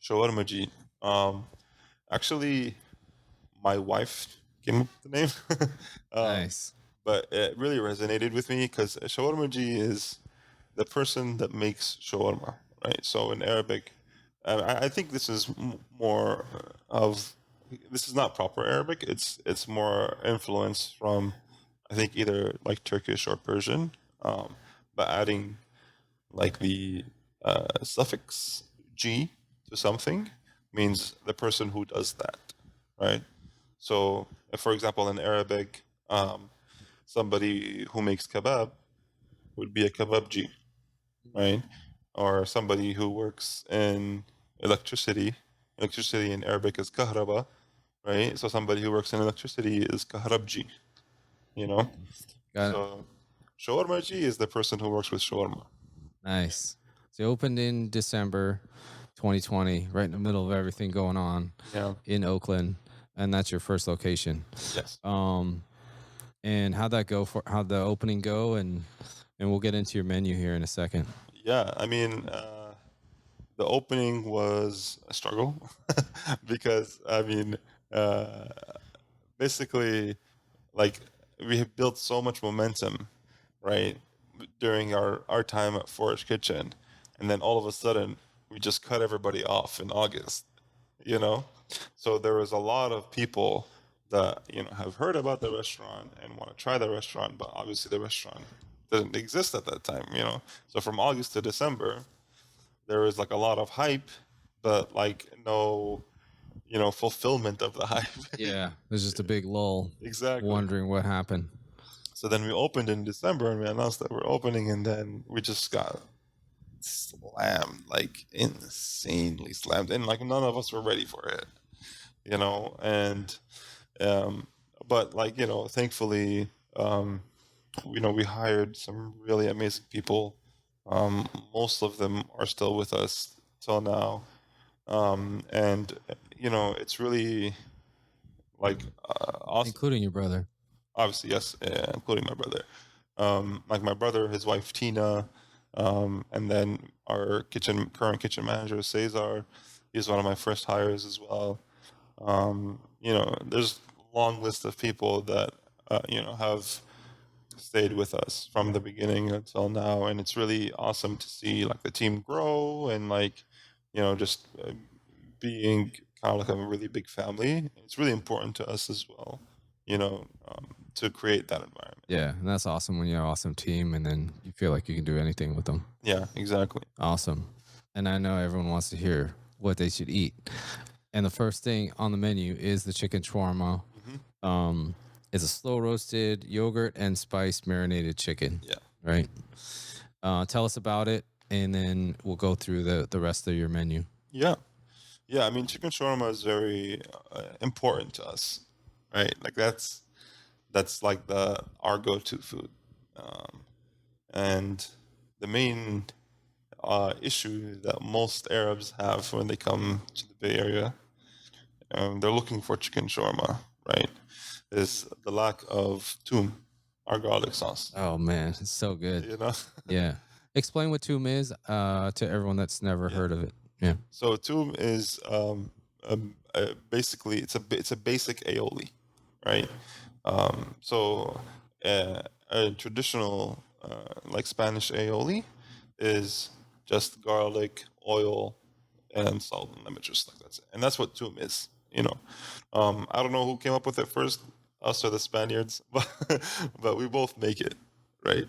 Shawarmaji. Actually, my wife came up with the name, Nice. but it really resonated with me because Shawarmaji is the person that makes shawarma, right? So in Arabic, I think this is more of this is not proper Arabic. It's more influence from I think either like Turkish or Persian, but adding like the suffix g to something means the person who does that, right? So, for example, in Arabic, somebody who makes kebab would be a kebabji, right? Or somebody who works in electricity. Electricity in Arabic is kahraba, right? So somebody who works in electricity is kahrabji, you know? Got it. So shawarmaji is the person who works with shawarma. Nice. So you opened in December 2020, right in the middle of everything going on Yeah. in Oakland, and that's your first location. Yes. And how'd the opening go, and we'll get into your menu here in a second. Yeah, I mean, the opening was a struggle because I mean, uh, basically, like we have built so much momentum, right, during our time at Forage Kitchen, and then all of a sudden we just cut everybody off in August, you know. So there was a lot of people that have heard about the restaurant and want to try the restaurant, but obviously the restaurant didn't exist at that time, So from August to December, there was like a lot of hype, but like no, fulfillment of the hype. Yeah, there's just a big lull. Exactly. Wondering what happened. So then we opened in December and we announced that we're opening, and then we just got slammed, like insanely slammed, and like none of us were ready for it, and um, but like thankfully, we hired some really amazing people. Most of them are still with us till now, and it's really like awesome. Including your brother. Obviously, yes, including my brother. Like my brother, his wife Tina, and then our current kitchen manager Cesar. He's one of my first hires as well. There's a long list of people that have stayed with us from the beginning until now, and it's really awesome to see like the team grow and like just being kind of like a really big family. It's really important to us as well, to create that environment. Yeah, and that's awesome when you're an awesome team and then you feel like you can do anything with them. Yeah, exactly. Awesome. And I know everyone wants to hear what they should eat. And the first thing on the menu is the chicken shawarma. It's a slow roasted yogurt and spice marinated chicken. Yeah. Right. Tell us about it, and then we'll go through the rest of your menu. Yeah. Yeah, I mean, chicken shawarma is very important to us, right? Like that's like our go-to food, and the main issue that most Arabs have when they come to the Bay Area, they're looking for chicken shawarma, right? Is the lack of toom, our garlic sauce. Oh man, it's so good. Yeah. Explain what toom is to everyone that's never heard of it. Yeah. So toom is basically it's a basic aioli, right? So a traditional like Spanish aioli is just garlic, oil, and salt and lemon juice. Like that's it. And that's what toom is. I don't know who came up with it first, us or the Spaniards, but we both make it, right?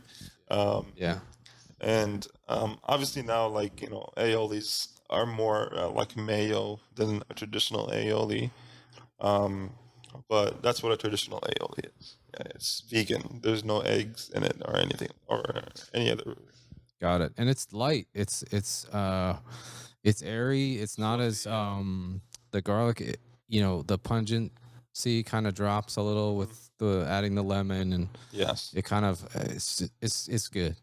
Yeah. And obviously now, like aiolis are more like mayo than a traditional aioli. But that's what a traditional aioli is. Yeah, it's vegan. There's no eggs in it or anything or any other. Got it. And it's light. It's airy. It's not as the garlic. The pungency kind of drops a little with the adding the lemon, and Yes, it kind of it's good.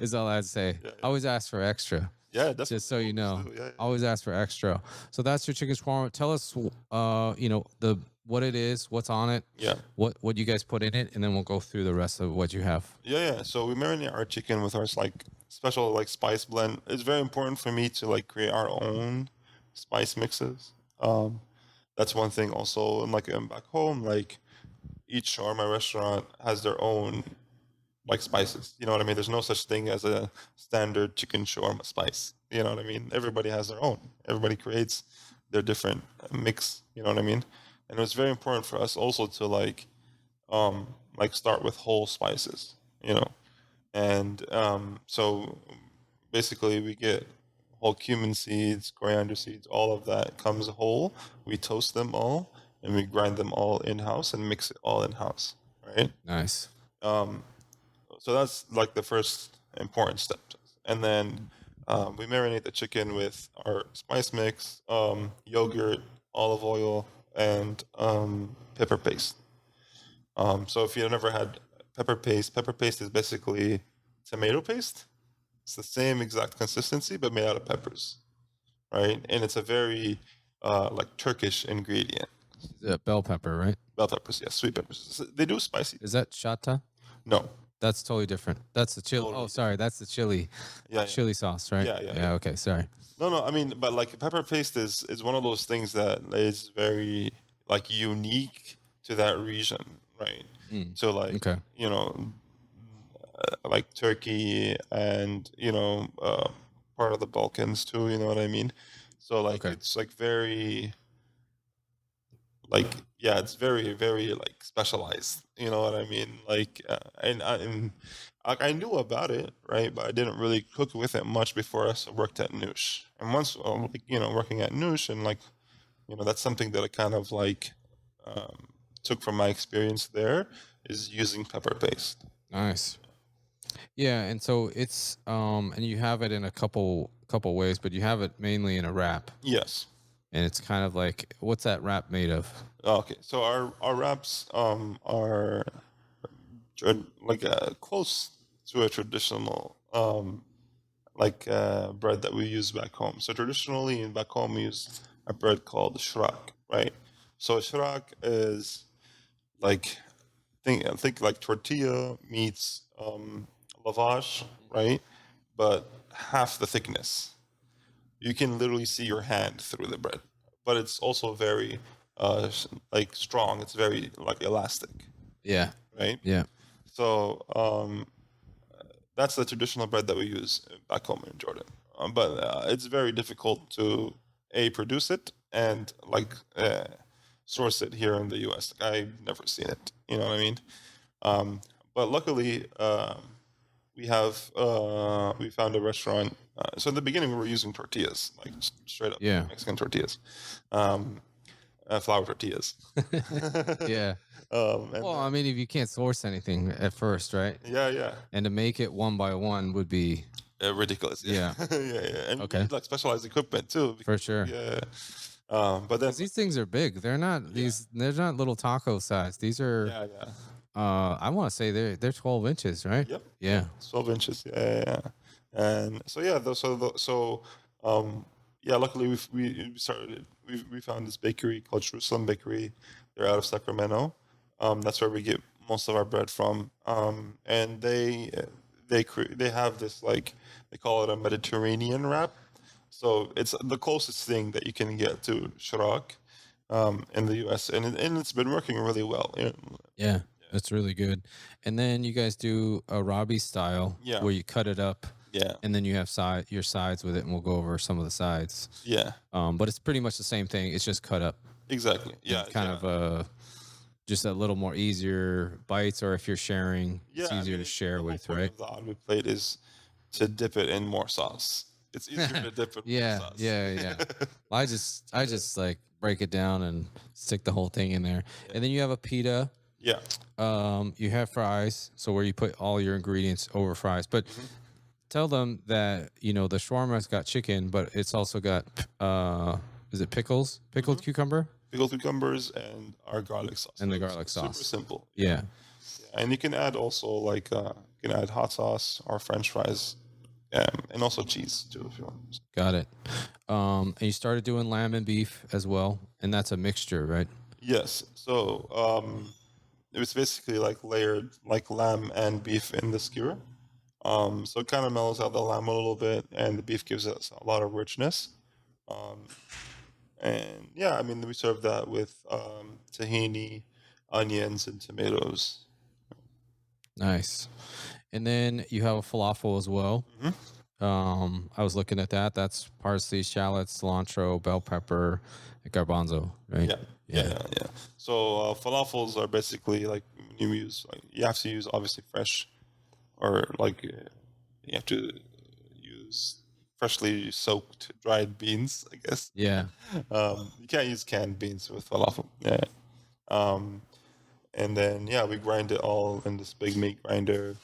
Is all I'd say. Yeah. Always ask for extra. Yeah, that's Just so you know. Yeah. Always ask for extra. So that's your chicken shawarma. Tell us, the what it is, what's on it, Yeah. what you guys put in it, and then we'll go through the rest of what you have. Yeah. So we marinate our chicken with our like special like spice blend. It's very important for me to like create our own spice mixes. That's one thing also. And like back home, like each shawarma restaurant has their own like spices. You know what I mean? There's no such thing as a standard chicken shawarma spice. You know what I mean? Everybody has their own. Everybody creates their different mix. You know what I mean? And it was very important for us also to like start with whole spices. And so basically we get whole cumin seeds, coriander seeds, all of that comes whole. We toast them all and we grind them all in house and mix it all in house. Right? Nice. So that's like the first important step. And then we marinate the chicken with our spice mix, yogurt, olive oil, and pepper paste. So if you've never had pepper paste is basically tomato paste. It's the same exact consistency, but made out of peppers, right? And it's a very like Turkish ingredient. Bell pepper, right? Bell peppers, yes, sweet peppers. They do spicy. Is that shatta? No. That's totally different. That's the chili. Totally Oh, sorry. That's the chili. Yeah. Chili sauce, right? Yeah. Okay. Sorry. No. I mean, but like pepper paste is one of those things that is very like unique to that region, right? So like Okay. like Turkey and part of the Balkans too. You know what I mean? So like Okay. it's like very like it's very very like specialized. You know what I mean? Like I knew about it, right? But I didn't really cook with it much before I worked at Noosh. And once working at Noosh and like that's something that I kind of like took from my experience there is using pepper paste. Nice. Yeah, and so it's and you have it in a couple ways, but you have it mainly in a wrap. Yes. And it's kind of like, what's that wrap made of? Okay. So our wraps are like close to a traditional bread that we use back home. So traditionally in back home we use a bread called shrak, right? So shrak is like think like tortilla meets lavash, right? But half the thickness. You can literally see your hand through the bread, but it's also very like strong. It's very like elastic, Yeah. right? Yeah. So that's the traditional bread that we use back home in Jordan. But it's very difficult to produce it and source it here in the U.S. Like, I've never seen it. You know what I mean? Um, but luckily, we found a restaurant. So in the beginning, we were using tortillas, like straight up Yeah. Mexican tortillas, um, flour tortillas. Yeah. And Well, I mean, if you can't source anything at first, right? yeah, And to make it one by one would be ridiculous. Yeah. Yeah. And you Okay. need like specialized equipment too. For sure. Yeah. But then Because these things are big. They're not yeah, they're not little taco size. These are yeah. I want to say they're 12 inches, right? Yep. Yeah. 12 inches. Yeah. And so yeah, yeah. Luckily, we started. We found this bakery called Jerusalem Bakery. They're out of Sacramento. That's where we get most of our bread from. And they have this like they call it a Mediterranean wrap. So it's the closest thing that you can get to shirak in the U.S. And it's been working really well. Yeah. That's really good. And then you guys do Arabi style Yeah. where you cut it up Yeah. and then you have your sides with it, and we'll go over some of the sides. Yeah. But it's pretty much the same thing. It's just cut up. Exactly. Yeah. Kind of just a little more easier bites, or if you're sharing, it's easier to share the whole with, point right? of the Arabi plate is to dip it in more sauce. It's easier to dip it in more Yeah, sauce. yeah. Well, I just like break it down and stick the whole thing in there. And then you have a pita. Yeah. You have fries, so where you put all your ingredients over fries. But tell them that the shawarma's got chicken, but it's also got is it pickles? Pickled cucumber? Pickled cucumbers and our garlic sauce. And the It's garlic sauce. Super simple. Yeah. And you can add also like you can add hot sauce or French fries, and also cheese too if you want. Got it. And you started doing lamb and beef as well, and that's a mixture, right? Yes. So it was basically like layered like lamb and beef in the skewer. So it kind of mellows out the lamb a little bit, and the beef gives us a lot of richness. Um, and yeah, I mean, we serve that with tahini, onions, and tomatoes. Nice. And then you have a falafel as well. I was looking at that. That's parsley, shallots, cilantro, bell pepper, and garbanzo, right? Yeah. So falafels are basically like you have to use obviously fresh, or like you have to use freshly soaked dried beans, I guess. Yeah. You can't use canned beans with falafel. Yeah. Um, and then we grind it all in this big meat grinder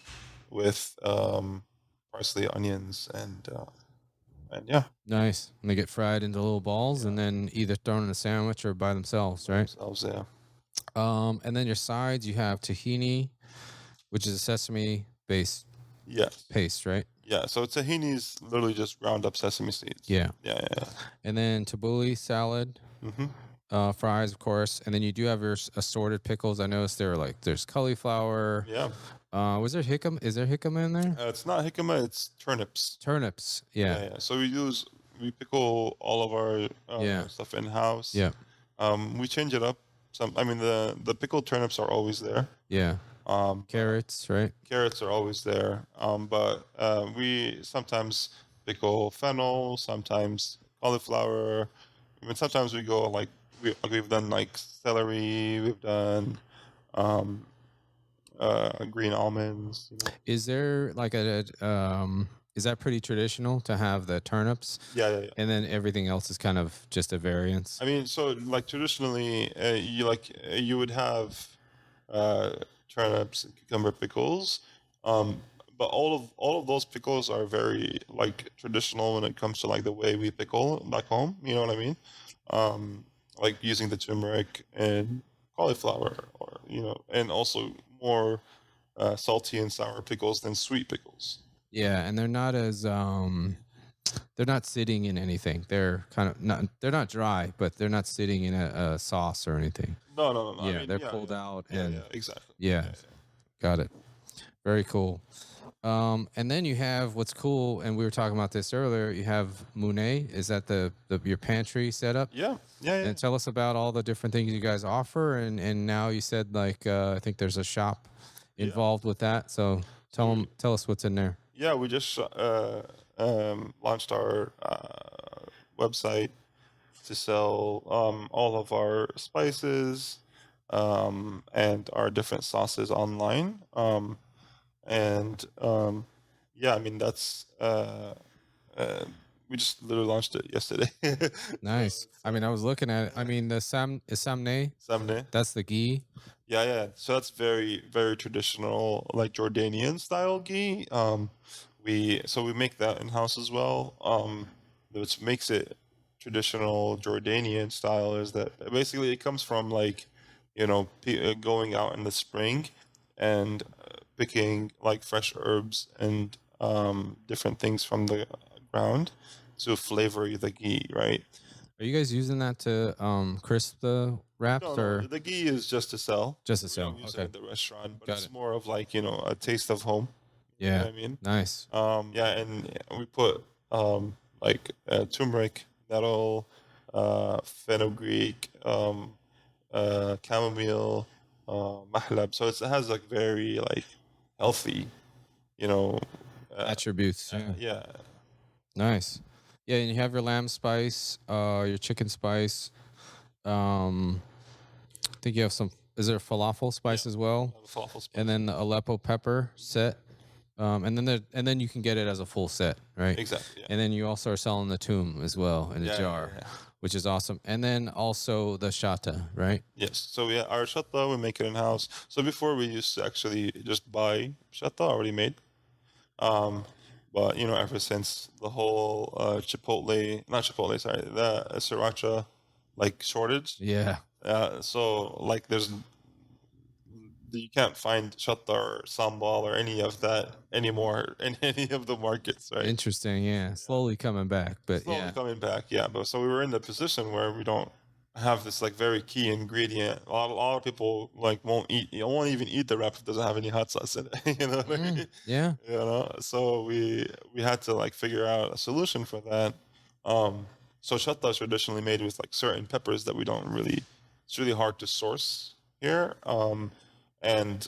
with parsley, onions, and yeah. Nice. And they get fried into little balls and then either thrown in a sandwich or by themselves, right? Themselves, yeah. And then your sides, you have tahini, which is a sesame based paste, right? Yeah, so tahini is literally just ground up sesame seeds. Yeah. Yeah. And then tabbouleh salad, fries, of course. And then you do have your assorted pickles. I noticed there's cauliflower. Yeah. Was there jicama? Is there jicama in there? It's not jicama, it's turnips. Turnips. Yeah. So we pickle all of our stuff in house. Yeah. We change it up. The pickled turnips are always there. Yeah. Carrots, right? Carrots are always there. But we sometimes pickle fennel, sometimes cauliflower. Sometimes we go like we've done like celery. We've done green almonds. Is there like is that pretty traditional to have the turnips? Yeah. And then everything else is kind of just a variance. I mean, so like traditionally, you would have turnips and cucumber pickles, but all of those pickles are very like traditional when it comes to like the way we pickle back home. You know what I mean? Um, like using the turmeric and cauliflower, or and also more salty and sour pickles than sweet pickles. Yeah, and they're not sitting in anything. They're kind of not they're not dry, but they're not sitting in a sauce or anything. No, no, no, no. I Yeah, mean, they're yeah, pulled yeah, out yeah, and yeah, exactly. yeah, Yeah, got it. Very cool. And then you have what's cool, and we were talking about this earlier. You have Monet. Is that the your pantry setup? yeah, yeah, yeah. And tell us about all the different things you guys offer. And now you said like I think there's a shop Yeah. involved with that. So tell us what's in there. Yeah, we just launched our website to sell all of our spices and our different sauces online. And yeah, I mean that's we just literally launched it yesterday. Nice. I mean, I was looking at it. I mean, the samne, Samne. that's the ghee. Yeah, yeah. So that's very, very traditional, like Jordanian style ghee. We make that in house as well. Which makes it traditional Jordanian style is that basically it comes from like, going out in the spring and picking like fresh herbs and different things from the ground to flavor the ghee, right? Are you guys using that to crisp the wraps No, or no, the ghee is just to sell. just to We sell? don't use it Okay, at the restaurant, but got it's it. more of like, a taste of home. You know Yeah, what I mean? nice. Yeah, and we put like turmeric, nettle, fenugreek, chamomile, mahlab. So it has like very like healthy, you know, Attributes. Yeah, yeah, nice. Yeah, and you have your lamb spice, your chicken spice. Um, I think you have some. Is there falafel spice as well? falafel spice. And then the Aleppo pepper set. And then you can get it as a full set, right? Exactly. Yeah. And then you also are selling the tomb as well in a Yeah, yeah, jar, yeah. which is awesome. And then also the shata, right? Yes. So yeah, our shatta we make it in house. So before we used to actually just buy shatta already made. But ever since the whole Chipotle, not Chipotle, sorry, the sriracha like shortage. Yeah. So like you can't find shatta or sambal or any of that anymore in any of the markets, right? Interesting. Yeah. Slowly coming back, but Slowly yeah. coming back, yeah. But so we were in the position where we don't have this like very key ingredient. A lot of people like won't even eat the wrap if it doesn't have any hot sauce in it. You know what I mean? Yeah. So we had to like figure out a solution for that. So shatta is traditionally made with like certain peppers that we don't really. It's really hard to source here. And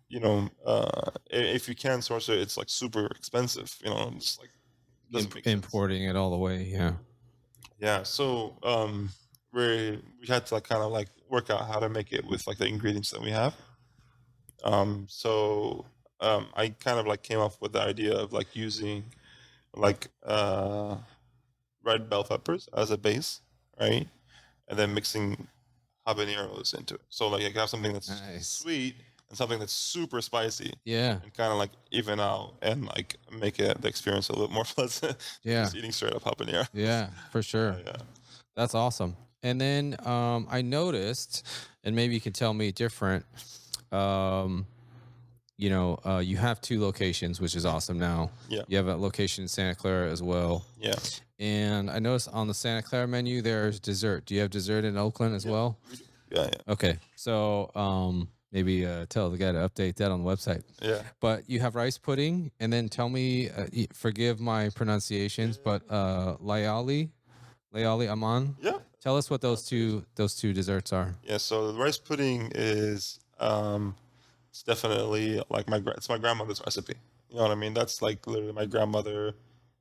if you can source it, it's like super expensive. It's like doesn't make sense. Importing it all the way. Yeah. Yeah. So we had to like kind of like work out how to make it with like the ingredients that we have. So I kind of like came up with the idea of like using like red bell peppers as a base, right? And then mixing habaneros into it. So like you have something that's Nice. sweet and something that's super spicy. Yeah. And kind of like even out and like make it the experience a little more pleasant. Yeah. Just eating straight up habanero. Yeah, for sure. Yeah. That's awesome. And then I noticed, and maybe you can tell me different. You have 2 locations, which is awesome now. Yeah. You have a location in Santa Clara as well. Yeah. And I noticed on the Santa Clara menu there's dessert. Do you have dessert in Oakland as well? We do. Yeah. Okay. So maybe tell the guy to update that on the website. Yeah. But you have rice pudding, and then tell me, forgive my pronunciations, but layali Amman. Yeah. Tell us what those two desserts are. Yeah. So the rice pudding is it's definitely like it's my grandmother's recipe. You know what I mean? That's like literally my grandmother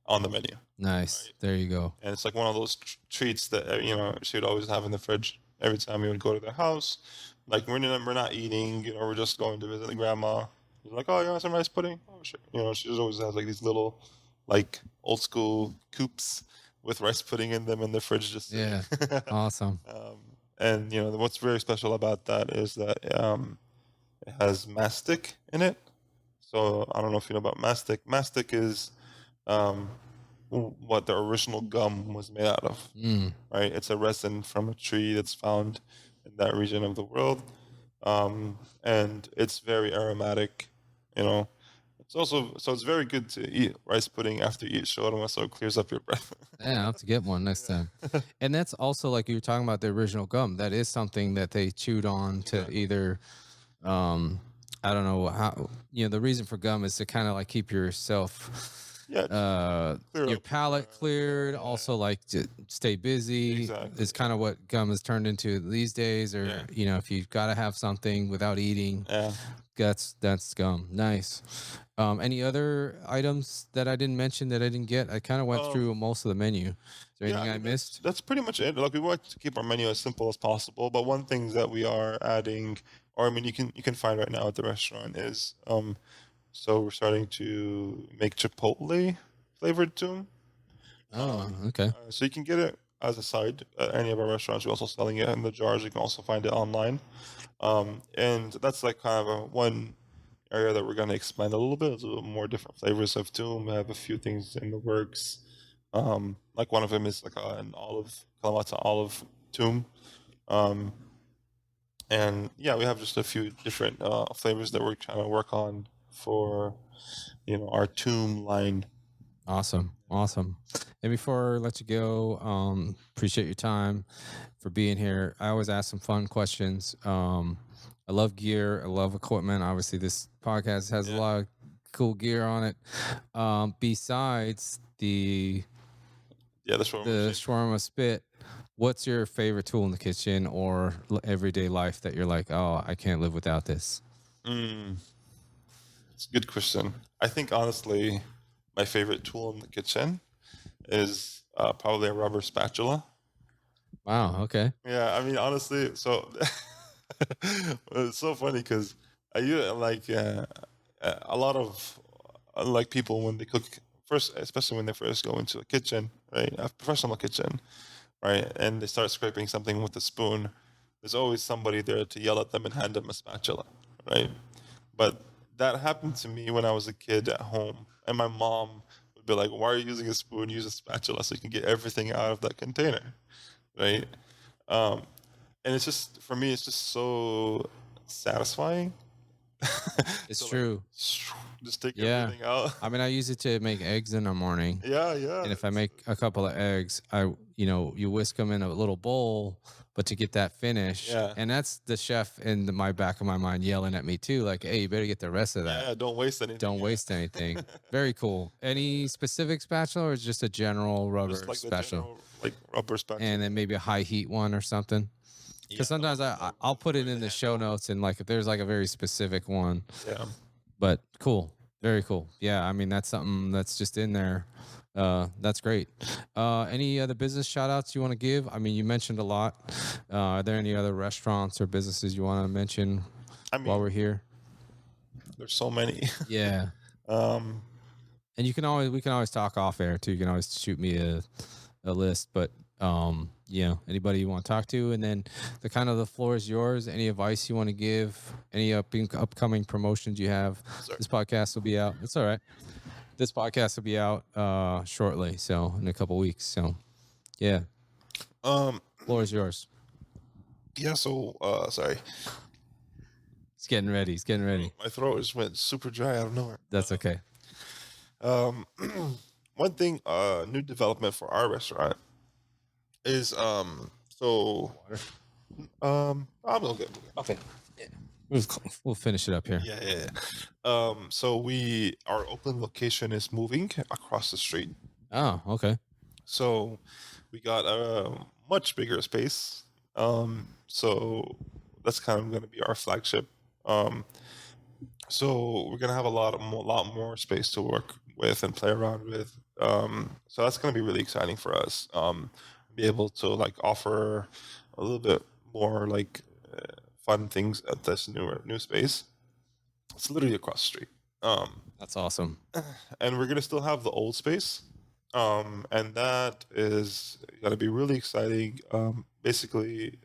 on the menu. Nice. Right. There you go. And it's like one of those treats that she would always have in the fridge every time we would go to their house. Like we're not eating, we're just going to visit the grandma. She's like, "Oh, you want some rice pudding?" Oh, sure. She always has like these little, like old school coupes with rice pudding in them in the fridge. Just Yeah. Awesome. And what's very special about that is that it has mastic in it. So I don't know if you know about mastic. Mastic is um, what the original gum was made out of, Mm. right? It's a resin from a tree that's found in that region of the world, and it's very aromatic. You know, it's also so it's very good to eat rice pudding after you eat shawarma, so it clears up your breath. Yeah, I'll have to get one next time. And that's also like you were talking about the original gum. That is something that they chewed on to Exactly. either, um, I don't know how, the reason for gum is to kind of like keep yourself, Yeah, clear your up your palate breath. cleared, Yeah, also like to stay busy. exactly. Is kind of what gum has turned into these days. Or, Yeah. if you've got to have something without eating, Yeah. that's gum. Nice. Any other items that I didn't mention that I didn't get? I kind of went through most of the menu. Is there Yeah, anything I I mean missed? that's pretty much it. Like we want to keep our menu as simple as possible, but one thing that we are adding, or I mean you can find right now at the restaurant is so we're starting to make Chipotle flavored tune. Oh, okay. So you can get it as a side at any of our restaurants. We're also selling it in the jars. You can also find it online. And that's like kind of one area that we're going to expand a little bit. It's a little more different flavors of tune. We have a few things in the works. Like one of them is like an olive, Kalamata olive tune. Um, and yeah, we have just a few different flavors that we're trying to work on for, our tune line. Awesome. Awesome. And before I let you go, appreciate your time for being here. I always ask some fun questions. I love gear. I love equipment. Obviously, this podcast has a Yeah. lot of cool gear on it. Besides the Yeah, that's what the shawarma spit, what's your favorite tool in the kitchen or everyday life that you're like, oh, I can't live without this? It's a good question. I think honestly, my favorite tool in the kitchen is probably a rubber spatula. Wow. Okay. Yeah, I mean honestly, so it's so funny because I use like a lot of like people when they cook first, especially when they first go into a kitchen, right, a professional kitchen, right, and they start scraping something with a spoon. There's always somebody there to yell at them and hand them a spatula, right? But that happened to me when I was a kid at home, and my mom would be like, "Why are you using a spoon? Use a spatula so you can get everything out of that container." Right? Um, and it's just for me, it's just so satisfying. It's to true. just take Yeah. everything out. I mean, I use it to make eggs in the morning. Yeah, yeah. And if I make a couple of eggs, you whisk them in a little bowl, but to get that finish, Yeah. and that's the chef in my back of my mind yelling at me too, like, "Hey, you better get the rest of that. Yeah, don't waste anything. Don't waste anything." Very cool. Any specific spatula, or is just a general rubber Just like the spatula, general like rubber spatula. and then maybe a high heat one or something? Because sometimes I'll put it in the show notes, and like if there's like a very specific one. Yeah. But cool, very cool. Yeah, I mean that's something that's just in there. That's great. Any other business shout outs you want to give? I mean, you mentioned a lot. Are there any other restaurants or businesses you want to mention I mean, while we're here? there's so many. Yeah. um, And we can always talk off air too. You can always shoot me a list, but anybody you want to talk to, and then the floor is yours. Any advice you want to give? Any upcoming promotions you have? Sorry. This podcast will be out. It's all right. This podcast will be out shortly, so in a couple weeks. So, yeah, floor is yours. Yeah. So, sorry. He's getting ready. He's getting ready. My throat just went super dry out of nowhere. That's okay. One thing, new development for our restaurant is I'm gonna get Okay. We'll finish it up here. yeah. So our Oakland location is moving across the street. Oh, okay. So we got a much bigger space. So that's kind of going to be our flagship. So we're gonna have a lot more space to work with and play around with. So that's gonna be really exciting for us. Be able to like offer a little bit more like fun things at this new space. It's literally across the street. That's awesome. And we're gonna still have the old space. And that is gonna be really exciting. Basically,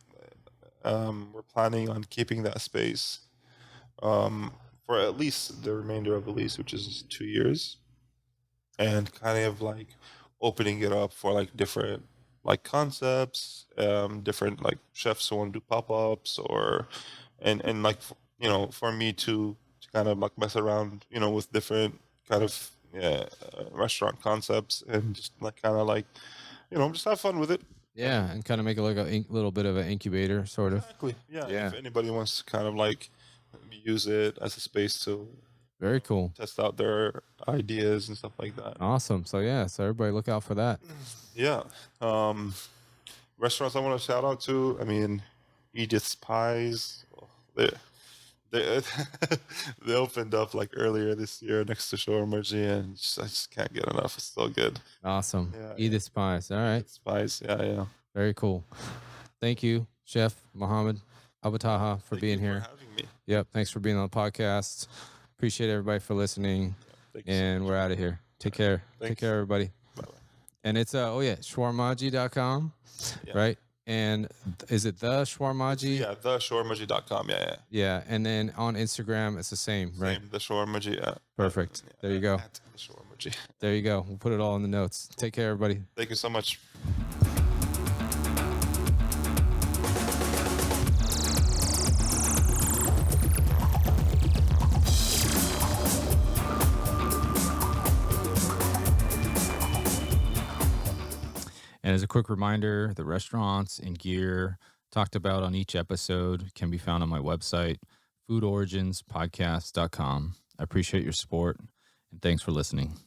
we're planning on keeping that space for for at least the remainder of the lease, which is 2 years, and kind of like opening it up for like different like concepts, different like chefs who want to do pop-ups, or and like for me to kind of like mess around with different kind of restaurant concepts, and just like kind of like just have fun with it. Yeah, and kind of make it like a little bit of an incubator, sort of. Exactly. Yeah. Yeah. If anybody wants to kind of like use it as a space to Very cool. test out their ideas and stuff like that. Awesome. So yeah, so everybody look out for that. Yeah. Restaurants I want to shout out to. I mean, Edith's Pies. They they they opened up like earlier this year next to Shawarmaji, and I just can't get enough. It's so good. Awesome. Yeah, Edith's Pies. All right. Edith's Pies. Yeah. Very cool. Thank you, Chef Mohammad Abutaha, for Thank being you here. for having me. Yep. Thanks for being on the podcast. Appreciate everybody for listening. Thank you so And we're out of here. Take care. Take Thanks. care, everybody. Bye-bye. And it's shawarmaji.com, Yeah. right? And is it the Shawarmaji? Yeah, the shawarmaji.com. Yeah. And then on Instagram, it's the same, right? Same, the Shawarmaji. Yeah. Perfect. There you go. At the Shawarmaji. There you go. We'll put it all in the notes. Take care, everybody. Thank you so much. And as a quick reminder, the restaurants and gear talked about on each episode can be found on my website, foodoriginspodcast.com. I appreciate your support, and thanks for listening.